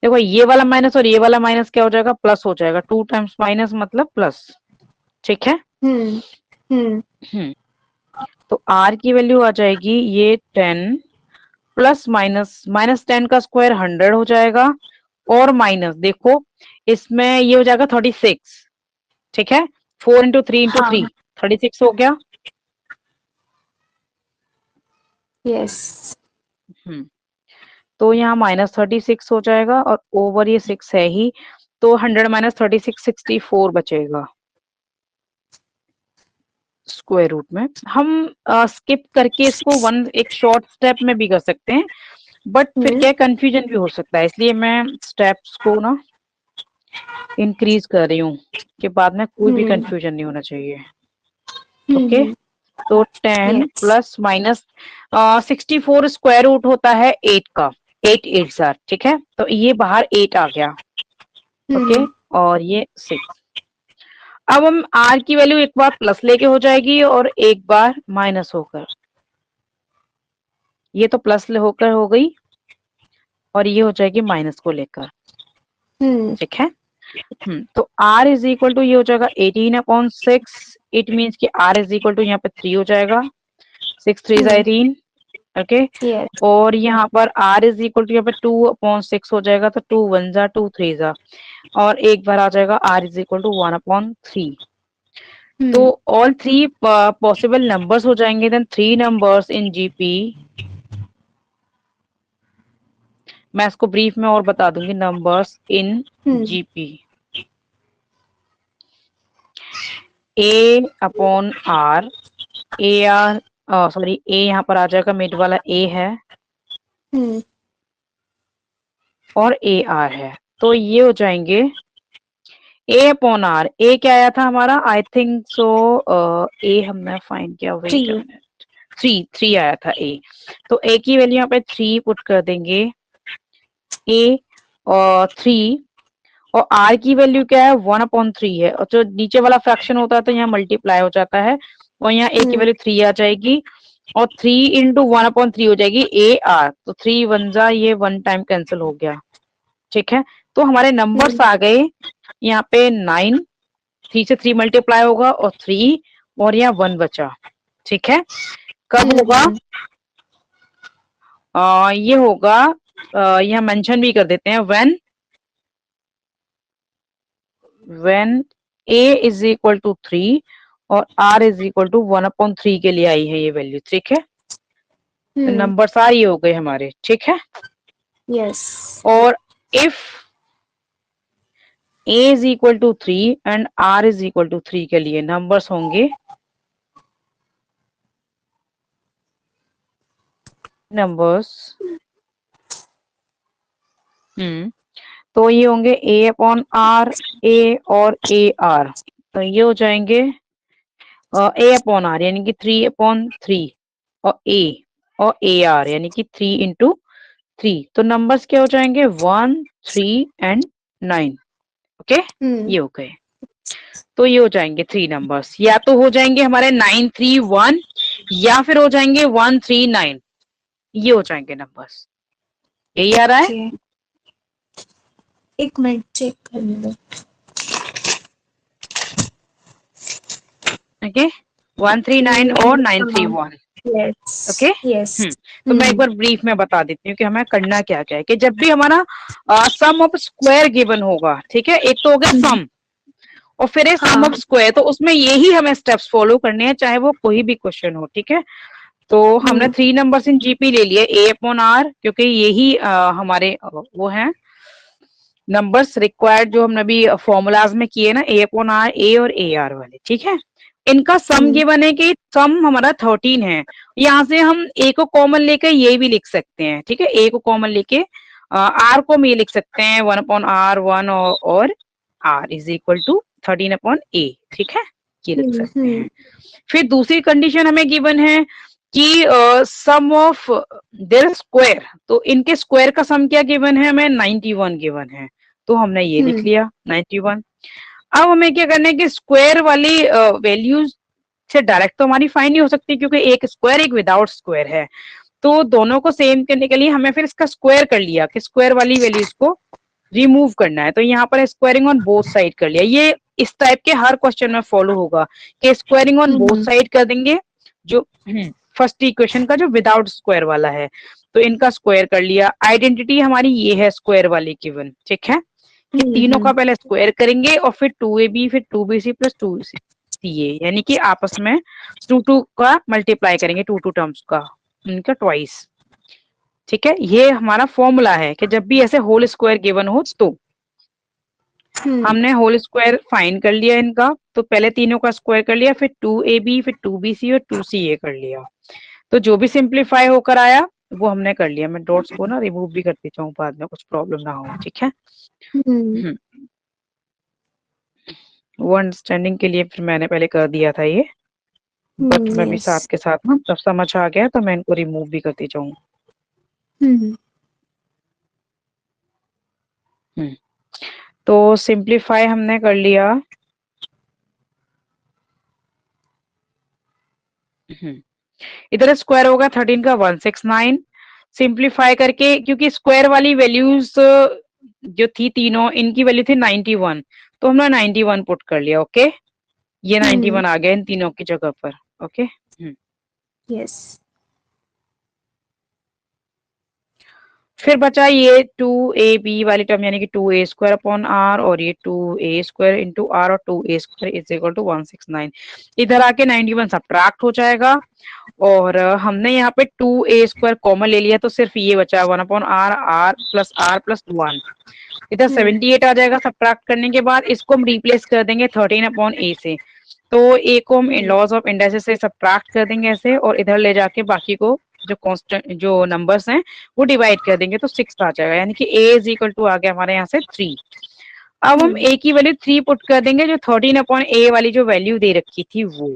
देखो ये वाला माइनस और ये वाला माइनस क्या हो जाएगा, प्लस हो जाएगा, 2 टाइम्स माइनस मतलब प्लस, ठीक है। तो आर की वैल्यू आ जाएगी ये 10 प्लस माइनस -10 का स्क्वायर 100 हो जाएगा, और माइनस देखो इसमें ये हो जाएगा 36, ठीक है। 4 इंटू 3 इंटू 3 36 हो गया। यस। तो यहाँ -36 हो जाएगा और ओवर ये 6 है ही, तो 100 माइनस 36 64 बचेगा स्क्वायर रूट में। हम स्किप करके इसको एक शॉर्ट स्टेप में भी कर सकते हैं, बट फिर क्या कंफ्यूजन भी हो सकता है, इसलिए मैं स्टेप्स को ना इंक्रीज कर रही हूँ कि बाद में कोई भी कंफ्यूजन नहीं होना चाहिए। ओके तो 10 प्लस माइनस 64 स्क्वायर रूट होता है 8 का, 8 8 जार, ठीक है। तो ये बाहर 8 आ गया, ओके, और ये 6। अब हम आर की वैल्यू एक बार प्लस लेके हो जाएगी और एक बार माइनस होकर, ये तो प्लस होकर हो गई और ये हो जाएगी माइनस को लेकर, ठीक है। तो r इज इक्वल टू ये हो जाएगा 18/6, इट मीन्स कि r इज इक्वल टू यहाँ पे 3 हो जाएगा, 6 3 18, ओके। और यहाँ पर r इज इक्वल टू यहाँ पे 2/6 हो जाएगा, तो 2 1 जा 2 3 जा, और एक बार आ जाएगा r इज इक्वल टू 1/3। तो ऑल 3 पॉसिबल नंबर्स हो जाएंगे, देन 3 नंबर्स इन जीपी। मैं इसको ब्रीफ में और बता दूंगी, numbers in GP A/R, AR, sorry A यहाँ पर आ जाएगा, मिड वाला A है और AR है, तो ये हो जाएंगे A/R। A क्या आया था हमारा, आई थिंक सो A हमने फाइंड किया, वेट अ मिनट, 3 आया था A, तो A की वैल्यू यहाँ पे 3 पुट कर देंगे, A और 3, और R की वैल्यू क्या है 1/3 है, और जो नीचे वाला फ्रैक्शन होता है तो यहाँ मल्टीप्लाई हो जाता है, और यहाँ A की वैल्यू 3 आ जाएगी, और 3 इंटू 1/3 हो जाएगी AR, तो 3 1 जा, ये 1 टाइम कैंसिल हो गया, ठीक है। तो हमारे नंबर्स आ गए यहाँ पे 9, 3 से 3 मल्टीप्लाई होगा और 3, और यहाँ 1 बचा, ठीक है। कब होगा, ये होगा, यहाँ मेंशन भी कर देते हैं, when A is equal to 3 और R इज इक्वल टू 1/3 के लिए आई है ये वैल्यू, ठीक है। नंबर सारे हो गए हमारे, ठीक है। यस। और if A is equal to 3 and R is equal to 3 के लिए नंबर्स होंगे, नंबर्स तो ये होंगे A/R, A और AR, तो ये हो जाएंगे A/R यानी कि 3/3 और A और AR यानी कि 3 इंटू 3, तो नंबर्स क्या हो जाएंगे 1 3 एंड 9, ओके। ये हो गए, तो ये हो जाएंगे 3 नंबर्स, या तो हो जाएंगे हमारे 9 3 1 या फिर हो जाएंगे 1 3 9, ये हो जाएंगे नंबर्स। यही आ रहा है, एक मिनट चेक करने दो। ओके, 1 3 9 और 9 3 1, ओके। तो मैं एक बार ब्रीफ में बता देती हूँ कि हमें करना क्या क्या है, कि जब भी हमारा सम ऑफ स्क्वायर गिवन होगा, ठीक है, एक तो हो गया सम और फिर एक सम ऑफ स्क्वायर, तो उसमें यही हमें स्टेप्स फॉलो करने हैं, चाहे वो कोई भी क्वेश्चन हो, ठीक है। तो हमने 3 नंबर्स इन जीपी ले लिए A/R, क्योंकि यही हमारे वो हैं नंबर्स रिक्वायर्ड जो हमने अभी फॉर्मूलाज में किए ना, ए अपॉन आर, ए और ए आर वाले, ठीक है। इनका सम गिवन है कि सम हमारा 13 है। यहाँ से हम ए को कॉमन लेके ये भी लिख सकते हैं, ठीक है। ए को कॉमन लेके आर को हम ये लिख सकते हैं 1 अपॉन आर 1 और R is equal to 13 upon A, ठीक है, ये लिख सकते हैं। फिर दूसरी कंडीशन हमें गिवन है कि सम ऑफ देयर स्क्वायर, तो इनके स्क्वायर का सम क्या गिवन है, हमें 91 गिवन है, तो हमने ये लिख लिया 91। अब हमें क्या करना है कि स्क्वायर वाली वैल्यूज से डायरेक्ट तो हमारी फाइंड नहीं हो सकती, क्योंकि एक स्क्वायर एक विदाउट स्क्वायर है, तो दोनों को सेम करने के लिए हमें फिर इसका स्क्वायर कर लिया कि स्क्वायर वाली वैल्यूज को रिमूव करना है, तो यहाँ पर स्क्वायरिंग ऑन बोथ साइड कर लिया। ये इस टाइप के हर क्वेश्चन में फॉलो होगा कि स्क्वायरिंग ऑन बोथ साइड कर देंगे, जो फर्स्ट इक्वेशन का जो विदाउट स्क्वायर वाला है, तो इनका स्क्वायर कर लिया। आइडेंटिटी हमारी ये है स्क्वायर वाली गिवन, ठीक है, कि तीनों का पहले स्क्वायर करेंगे और फिर 2ab फिर 2bc प्लस 2ca, यानी कि आपस में 2 का मल्टीप्लाई करेंगे, 2 टर्म्स का, इनका ट्वाइस, ठीक है। ये हमारा फॉर्मूला है कि जब भी ऐसे होल स्क्वायर गिवन हो तो हमने होल स्क्वायर फाइंड कर लिया इनका, तो पहले तीनों का स्क्वायर कर लिया, फिर 2ab फिर 2bc और 2ca कर लिया, तो जो भी सिंप्लीफाई होकर आया वो हमने कर लिया। मैं डॉट्स को ना रिमूव भी कर देता हूँ बाद में, कुछ प्रॉब्लम ना हो, ठीक है। वो अंडरस्टैंडिंग के लिए फिर मैंने पहले कर दिया था ये, बट मैं भी साथ के साथ ना जब समझ आ गया तो मैं इनको रिमूव भी करती जाऊँ। तो सिंप्लीफाई हमने कर लिया, इधर स्क्वायर होगा 13 का 169, सिंप्लीफाई करके, क्योंकि स्क्वायर वाली वैल्यूज जो थी तीनों, इनकी वैल्यू थी 91, तो हमने 91 पुट कर लिया, ओके। ये 91 आ गया इन तीनों की जगह पर, ओके। यस। फिर बचा ये 2ab वाली टर्म, यानी कि 2a स्क्वायर अपॉन आर, और ये 2a स्क्वायर इंटू आर और 2a square is equal to 169। इधर आके 91 सब्ट्रैक्ट हो जाएगा, और हमने यहाँ पे 2a स्क्वायर कॉमन ले लिया, तो सिर्फ ये बचा 1 अपॉन आर, आर प्लस 1। इधर 78 आ जाएगा सब्ट्रैक्ट करने के बाद। इसको हम रिप्लेस कर देंगे 13 अपॉन ए से, तो ए को हम लॉज ऑफ इंडाइसेस से सब्ट्रैक्ट कर देंगे ऐसे, और इधर ले जाके बाकी को जो कांस्टेंट जो नंबर्स हैं वो डिवाइड कर देंगे, तो 6 आ जाएगा, यानी कि a इज इक्वल टू आ गया हमारे यहाँ से 3। अब हम a की वैल्यू 3 पुट कर देंगे, जो 13 अपॉन a वाली जो वैल्यू दे रखी थी वो,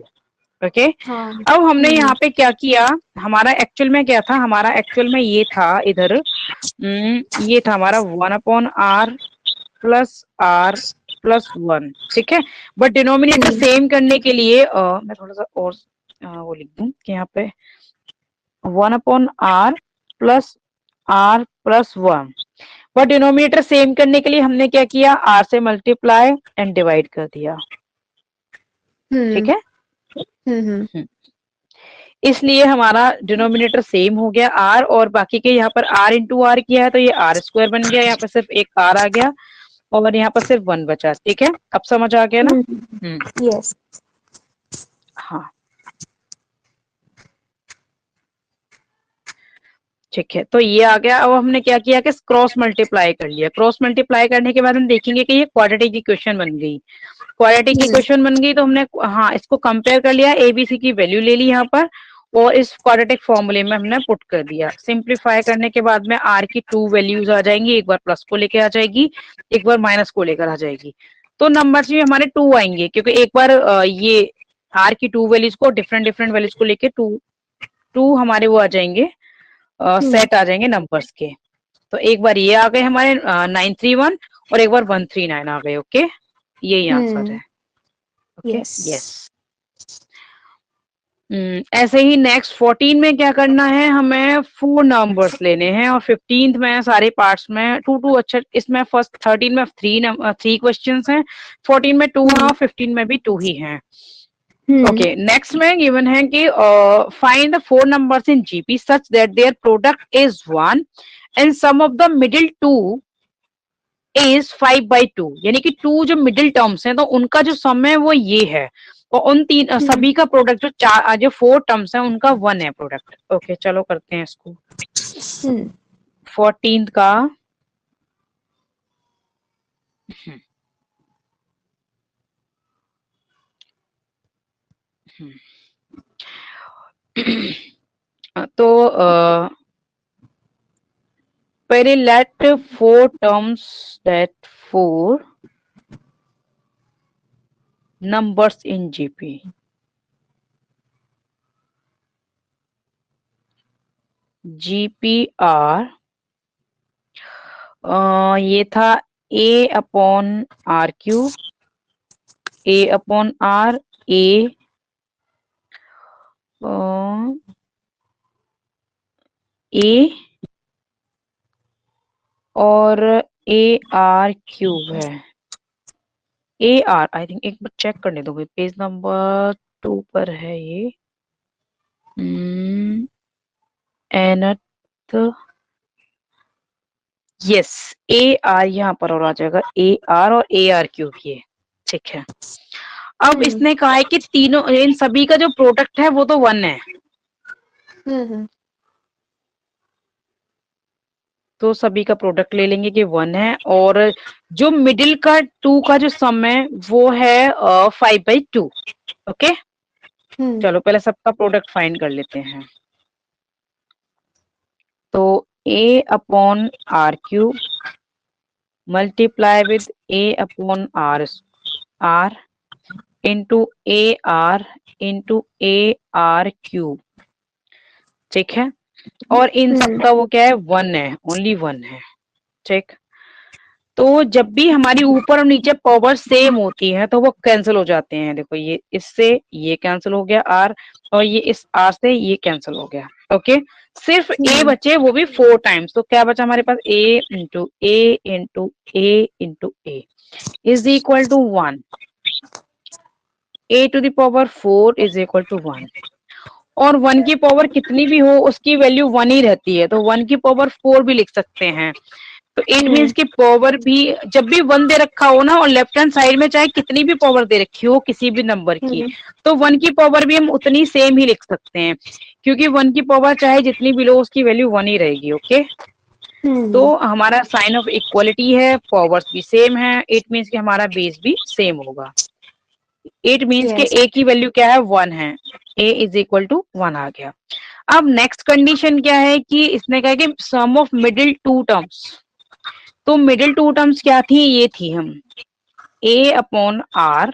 ओके। अब हमने यहाँ पे क्या किया, हमारा एक्चुअल में क्या था, हमारा एक्चुअल में ये था इधर, ये था हमारा 1 अपॉन आर प्लस 1, ठीक है। बट डिनोमिनेटर सेम करने के लिए मैं थोड़ा सा और वो लिख दूं कि यहाँ पे 1 upon R plus 1, but denominator same करने के लिए हमने क्या किया, आर से मल्टीप्लाई एंड डिवाइड कर दिया, ठीक है। इसलिए हमारा डिनोमिनेटर सेम हो गया आर, और बाकी के यहाँ पर आर इंटू आर किया है, तो ये आर स्क्वायर बन गया, यहाँ पर सिर्फ एक आर आ गया, और यहाँ पर सिर्फ 1 बचा, ठीक है। अब समझ आ गया ना? यस। हाँ, ठीक है, तो ये आ गया। अब हमने क्या किया कि क्रॉस मल्टीप्लाई कर लिया। क्रॉस मल्टीप्लाई करने के बाद हम देखेंगे कि ये क्वाड्रेटिक इक्वेशन बन गई। क्वाड्रेटिक इक्वेशन बन गई तो हमने हाँ इसको कंपेयर कर लिया, एबीसी की वैल्यू ले ली यहाँ पर, और इस क्वाड्रेटिक फॉर्मूले में हमने पुट कर दिया। सिंप्लीफाई करने के बाद में आर की 2 वैल्यूज आ जाएंगी, एक बार प्लस को लेकर आ जाएगी, एक बार माइनस को लेकर आ जाएगी, तो नंबर्स भी हमारे 2 आएंगे, क्योंकि एक बार ये आर की 2 वैल्यूज को डिफरेंट वैल्यूज को लेके 2 हमारे वो आ जाएंगे, सेट आ जाएंगे नंबर्स के। तो एक बार ये आ गए हमारे 931 और एक बार 139 आ गए, ओके। यही आंसर है, ओके। यस। ऐसे ही नेक्स्ट 14 में क्या करना है, हमें 4 नंबर्स लेने हैं, और 15th में सारे पार्ट्स में 2 अच्छा, इसमें फर्स्ट 13 में 3 क्वेश्चंस हैं, 14 में 2 हैं और 15 में भी 2 ही हैं। ओके, नेक्स्ट में गिवन है कि find the 4 numbers in GP such that their product is 1 and sum of the middle 2 is 5/2, यानी कि 2 जो मिडिल टर्म्स हैं तो उनका जो सम है वो ये है, और उन 3 सभी का प्रोडक्ट जो 4 टर्म्स हैं उनका 1 है प्रोडक्ट। ओके, चलो करते हैं इसको। 14th का हम्म, हम्म। तो पहले let four terms that four numbers in GP. GPR ये था A upon R cube, A upon R, A A और ए आर क्यूब है। ए आर आई थिंक एक बार चेक करने दो, पेज नंबर 2 पर है ये। एनथ यस, ए आर यहाँ पर और आ जाएगा, ए आर और ए आर क्यूब ये, ठीक है। अब इसने कहा है कि तीनों इन सभी का जो प्रोडक्ट है वो तो 1 है। तो सभी का प्रोडक्ट ले लेंगे कि 1 है, और जो मिडिल का 2 का जो सम है वो है 5/2। ओके, चलो पहले सबका प्रोडक्ट फाइंड कर लेते हैं। तो a upon R cube multiply with a upon R into A R cube, ठीक है। और इन सबका वो क्या है, 1 है, ओनली 1 है, ठीक। तो जब भी हमारी ऊपर और नीचे पावर सेम होती है तो वो कैंसिल हो जाते हैं। देखो ये इससे ये कैंसिल हो गया आर, और ये इस आर से ये कैंसिल हो गया। ओके, सिर्फ ए बचे, वो भी 4 टाइम्स। तो क्या बचा हमारे पास, A into A into A into A is equal to 1। A to the power 4 is equal to 1। और 1 की पावर कितनी भी हो उसकी वैल्यू 1 ही रहती है, तो 1 की पावर 4 भी लिख सकते हैं। तो इट मीन्स की पावर भी जब भी 1 दे रखा हो ना, और लेफ्ट हैंड साइड में चाहे कितनी भी पावर दे रखी हो किसी भी नंबर की, तो 1 की पावर भी हम उतनी सेम ही लिख सकते हैं, क्योंकि 1 की पावर चाहे जितनी भी लो उसकी वैल्यू 1 ही रहेगी। ओके, तो हमारा साइन ऑफ इक्वलिटी है, पावर्स भी सेम है, इट मीन्स कि हमारा बेस भी सेम होगा। इट मीन्स के ए की वैल्यू क्या है, 1 है, ए इज इक्वल टू 1 आ गया। अब नेक्स्ट कंडीशन क्या है कि इसने कहा कि सम ऑफ मिडिल 2 टर्म्स। तो मिडिल 2 टर्म्स क्या थी, ये थी हम a upon R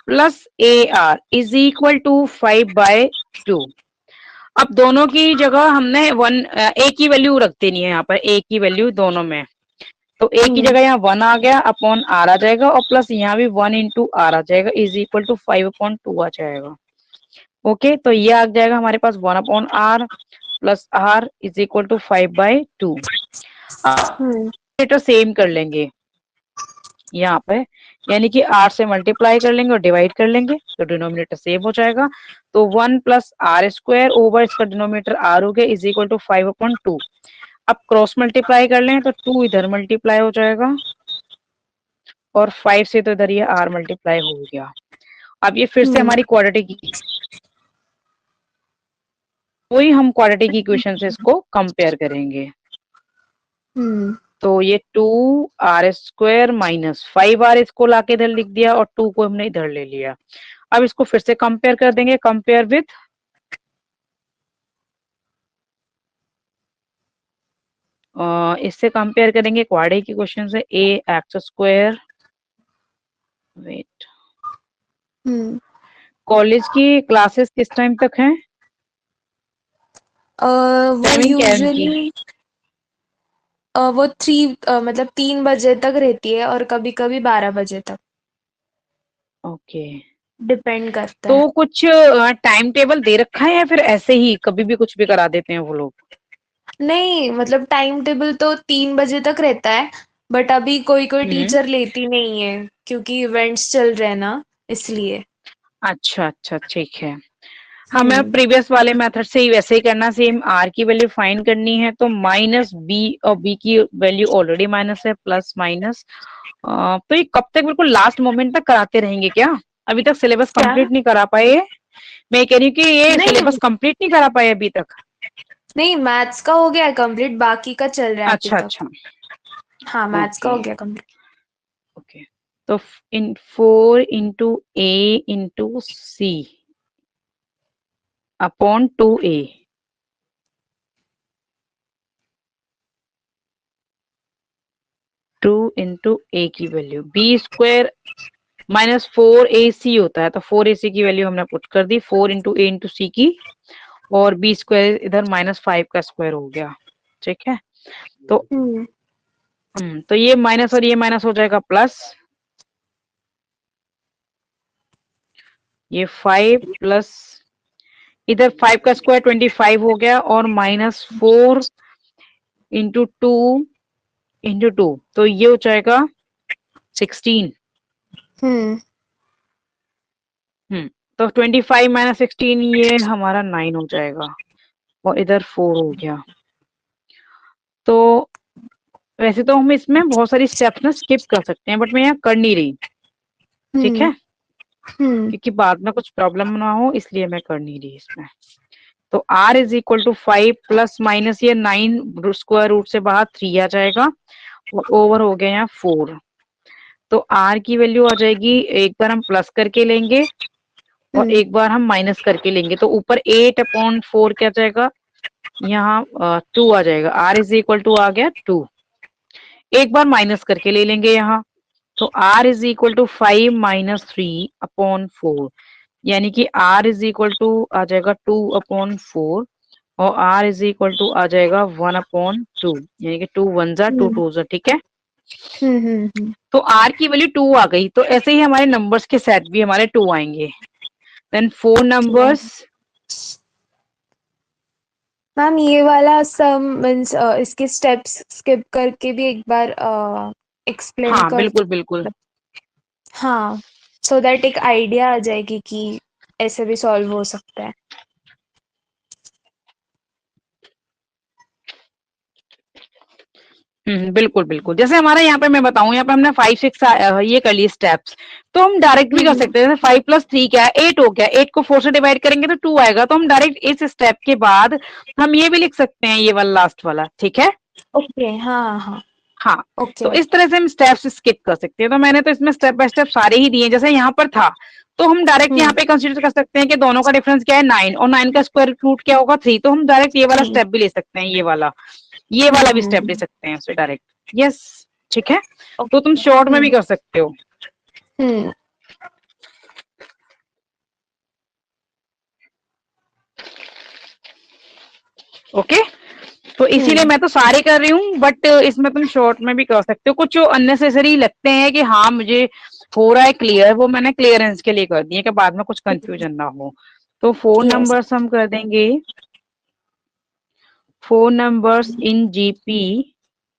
plus A R is equal to 5/2। अब दोनों की जगह हमने 1 a की वैल्यू रख देनी है, यहाँ पर a की वैल्यू दोनों में। तो a की जगह यहाँ 1 आ गया, अपॉन आर आ जाएगा, और प्लस यहाँ भी 1 इंटू आर आ जाएगा, इज इक्वल टू 5/2 आ जाएगा। ओके, तो ये आ जाएगा हमारे पास 1 upon R plus R is equal to 5/2। Same कर लेंगे यहाँ पे, यानी कि r से मल्टीप्लाई कर लेंगे और डिवाइड कर लेंगे, तो डिनोमिनेटर सेम हो जाएगा। तो 1 प्लस आर स्क्वायर ओवर इसका डिनोमिनेटर r हो गया इज इक्वल टू 5/2। अब क्रॉस मल्टीप्लाई कर लें तो 2 इधर मल्टीप्लाई हो जाएगा, और 5 से तो इधर ये r मल्टीप्लाई हो गया। अब ये फिर से हमारी क्वाड्रेटिक की, वही हम क्वाड्रेटिक इक्वेशन से इसको कंपेयर करेंगे। तो ये 2r² माइनस 5r इसको लाके इधर लिख दिया, और 2 को हमने इधर ले लिया। अब इसको फिर से कंपेयर कर देंगे, कंपेयर विथ इससे कंपेयर करेंगे क्वाड्रेटिक इक्वेशन से, ax²। वेट, कॉलेज की क्लासेस किस टाइम तक हैं? वो यूजुअली वो 3 बजे तक रहती है, और कभी कभी 12 बजे तक, ओके, डिपेंड करता तो है। कुछ टाइम टेबल दे रखा है या फिर ऐसे ही कभी भी कुछ भी करा देते हैं वो लोग? नहीं, मतलब टाइम टेबल तो 3 बजे तक रहता है, बट अभी कोई कोई टीचर लेती नहीं है क्योंकि इवेंट्स चल रहे हैं ना, इसलिए। अच्छा अच्छा, ठीक है। हमें प्रीवियस वाले मेथड से ही वैसे ही करना, सेम आर की वैल्यू फाइंड करनी है, तो माइनस बी, और बी की वैल्यू ऑलरेडी माइनस है, प्लस माइनस। तो ये कब तक बिल्कुल लास्ट मोमेंट तक कराते रहेंगे क्या? अभी तक सिलेबस कंप्लीट नहीं करा पाए? मैं कह रही हूँ कि ये सिलेबस कंप्लीट नहीं करा पाए अभी तक। नहीं, मैथ्स का हो गया कंप्लीट, बाकी का चल रहा है अच्छा अभी तक। अच्छा, हाँ, मैथ्स का हो गया कंप्लीट। तो इन 4 into A into C upon 2a, two into ए की value B square minus 4ac होता है, तो 4ac की वैल्यू हमने पुट कर दी 4 इंटू ए इंटू सी की, और बी स्क्वायर इधर -5 का स्क्वायर हो गया। ठीक है, तो तो ये माइनस और ये माइनस हो जाएगा प्लस, ये 5 प्लस इधर 5 का स्क्वायर 25 हो गया, और -4 इंटू 2 इंटू 2, तो ये हो जाएगा 16। तो 25 माइनस 16 ये हमारा 9 हो जाएगा, और इधर 4 हो गया। तो वैसे तो हम इसमें बहुत सारी स्टेप्स ना स्किप कर सकते हैं, बट मैं यहाँ कर नहीं रही। ठीक है, क्योंकि बाद में कुछ प्रॉब्लम ना हो, इसलिए मैं कर नहीं रही इसमें। तो r is equal to 5 plus minus ये 9 स्क्वायर रूट से बाहर 3 आ जाएगा, और ओवर हो गया यहाँ 4। तो r की वैल्यू आ जाएगी, एक बार हम प्लस करके लेंगे और एक बार हम माइनस करके लेंगे, तो ऊपर 8/4 क्या जाएगा, यहाँ 2 आ जाएगा। r इज इक्वल टू आ गया 2। एक बार माइनस करके ले लेंगे यहाँ, तो r is equal to 5 minus 3/4, यानी कि r इज इक्वल टू आ जाएगा 2/4, और r इज इक्वल टू आ जाएगा 1/2, यानी कि 2 1 जा 2 2 जा। ठीक है, तो r की वैल्यू 2 आ गई। तो ऐसे ही हमारे नंबर्स के सेट भी हमारे 2 आएंगे। Then 4 numbers. मैम ये वाला सम मीन्स इसके स्टेप्स स्किप करके भी एक बार एक्सप्लेन हाँ कर। बिल्कुल बिल्कुल, हाँ, सो दैट एक आइडिया आ जाएगी कि ऐसे भी सॉल्व हो सकता है। बिल्कुल बिल्कुल। जैसे हमारा यहाँ पे मैं बताऊं, यहाँ पे हमने 5 6 ये कर लिए स्टेप्स, तो हम डायरेक्ट भी कर सकते हैं। जैसे 5 प्लस 3 क्या है, 8 हो गया, 8 को 4 से डिवाइड करेंगे तो 2 आएगा, तो हम डायरेक्ट इस स्टेप के बाद हम ये भी लिख सकते हैं, ये वाला लास्ट वाला। ठीक है, ओके, हाँ हाँ हाँ। ओके। तो इस तरह से हम स्टेप्स स्किप कर सकते हैं। तो मैंने तो इसमें स्टेप बाय स्टेप सारे ही दिए, जैसे यहाँ पर था, तो हम डायरेक्ट यहाँ पे कंसीडर कर सकते हैं कि दोनों का डिफरेंस क्या है 9, और 9 का स्क्वायर रूट क्या होगा 3, तो हम डायरेक्ट ये वाला स्टेप भी ले सकते हैं, ये वाला भी स्टेप ले सकते हैं उससे डायरेक्ट। यस, ठीक है, तो तुम शॉर्ट में भी कर सकते हो। ओके, तो इसीलिए मैं तो सारे कर रही हूँ, बट इसमें तुम शॉर्ट में भी कर सकते हो। कुछ जो अननेसेसरी लगते हैं कि हाँ मुझे हो रहा है क्लियर, वो मैंने क्लियरेंस के लिए कर दिए कि बाद में कुछ कंफ्यूजन ना हो। तो 4 नंबर्स हम कर देंगे। 4 नंबर्स इन जीपी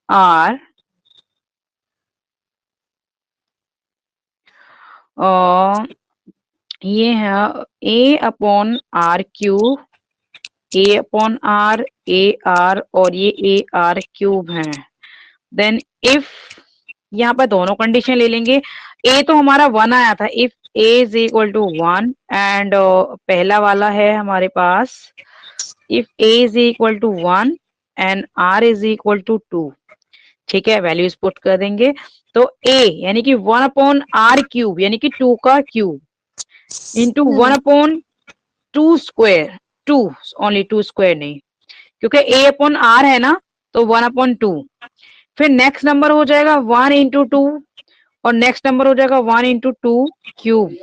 आर ये है a/r³, a/r, ar, और ये ar³ है। देन इफ यहाँ पर दोनों कंडीशन ले लेंगे। a तो हमारा 1 आया था, if a is equal to 1, and पहला वाला है हमारे पास if a is equal to 1 and r is equal to 2। ठीक है, वैल्यूज पुट कर देंगे। तो a यानी कि 1/r³ यानी कि 2 का cube into 1/2 square, 2 only, 2 square नहीं, क्योंकि a/r है ना, तो 1/2। फिर नेक्स्ट नंबर हो जाएगा 1 इंटू 2, और नेक्स्ट नंबर हो जाएगा 1 इंटू 2 क्यूब।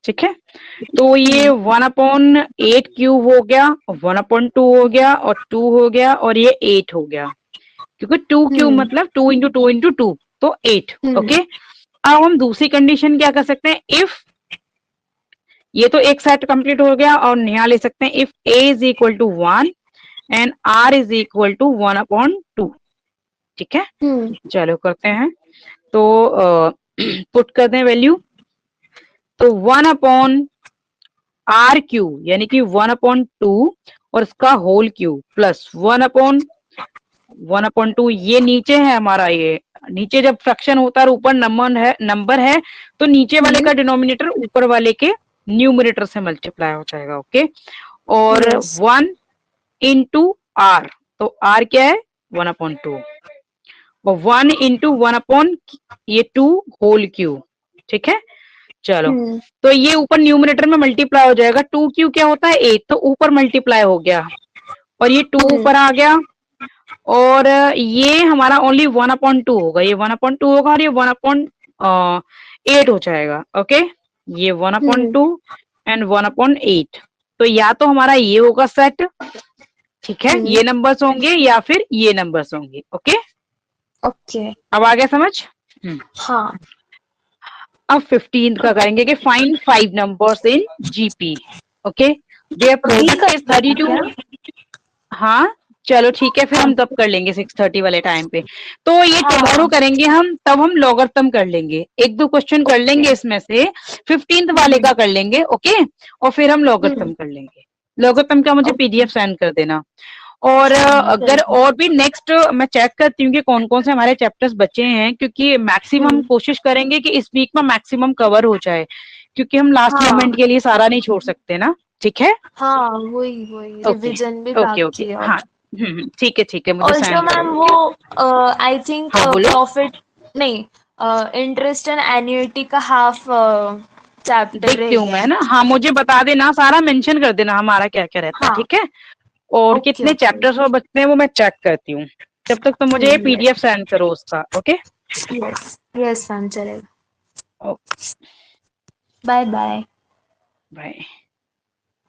ठीक है, तो ये 1/8 क्यूब हो गया, 1/2 हो गया, और 2 हो गया, और ये 8 हो गया, क्योंकि 2 क्यूब मतलब 2 इंटू 2 इंटू 2, तो 8। ओके, अब हम दूसरी कंडीशन क्या कर सकते हैं, इफ ये तो एक सेट कंप्लीट हो गया, और यहाँ ले सकते हैं if a is equal to 1 and r is equal to 1/2। ठीक है, चलो करते हैं। तो पुट कर दें वैल्यू, तो 1/r³ यानी कि 1/2 और इसका होल क्यूब प्लस 1/2, ये नीचे है हमारा, ये नीचे जब फ्रैक्शन होता है ऊपर नंबर है तो नीचे वाले का डिनोमिनेटर ऊपर वाले के न्यूमरेटर से मल्टीप्लाई हो जाएगा। ओके, और 1 इंटू आर, तो आर क्या है 1/2, और 1 इंटू 1 ये 2 होल क्यूब, ठीक है। चलो तो ये ऊपर न्यूमरेटर में मल्टीप्लाई हो जाएगा, 2 क्या होता है 8, तो ऊपर मल्टीप्लाई हो गया और ये 2 ऊपर आ गया, और ये हमारा ओनली 1/2 होगा, ये 1/2 होगा और ये 1/8 हो जाएगा। ओके, ये 1/2 एंड 1/8, तो या तो हमारा ये होगा सेट, ठीक है, ये नंबर्स होंगे या फिर ये नंबर्स होंगे। ओके ओके, अब आ गया समझ। हाँ। अब 15th का करेंगे कि find 5 numbers in GP. Okay, there product is 32। हाँ चलो ठीक है, फिर हम तब कर लेंगे 6:30 वाले टाइम पे। तो ये टुमारो करेंगे हम, तब हम लॉगरिथम कर लेंगे, एक दो क्वेश्चन कर लेंगे इसमें से, 15th वाले का कर लेंगे। ओके, और फिर हम लॉगरिथम कर लेंगे। लॉगरिथम का मुझे पीडीएफ सेंड कर देना। और अगर और भी नेक्स्ट मैं चेक करती हूँ कि कौन कौन से हमारे चैप्टर्स बचे हैं, क्योंकि मैक्सिमम कोशिश करेंगे कि इस वीक में मैक्सिमम कवर हो जाए, क्योंकि हम लास्ट मोमेंट के लिए सारा नहीं छोड़ सकते ना। ठीक है, हाँ, वही रिवीजन भी बाकी है। हाँ ठीक है, मुझे ऑल्सो सेंड मैम करो। वो आई थिंक हाँ बोलो। प्रॉफिट नहीं, इंटरेस्ट एंड एन्युइटी का हाफ चैप्टर देखती हूँ मैं रहेगा। ना, हाँ मुझे बता देना, सारा मेंशन कर देना हमारा क्या क्या रहता है, ठीक है। और कितने चैप्टर्स और बचते हैं वो मैं चेक करती हूँ, जब तक तो मुझे पीडीएफ सेंड करो उसका। ओके, यस मैम, चलेगा। Okay, bye bye. बाय।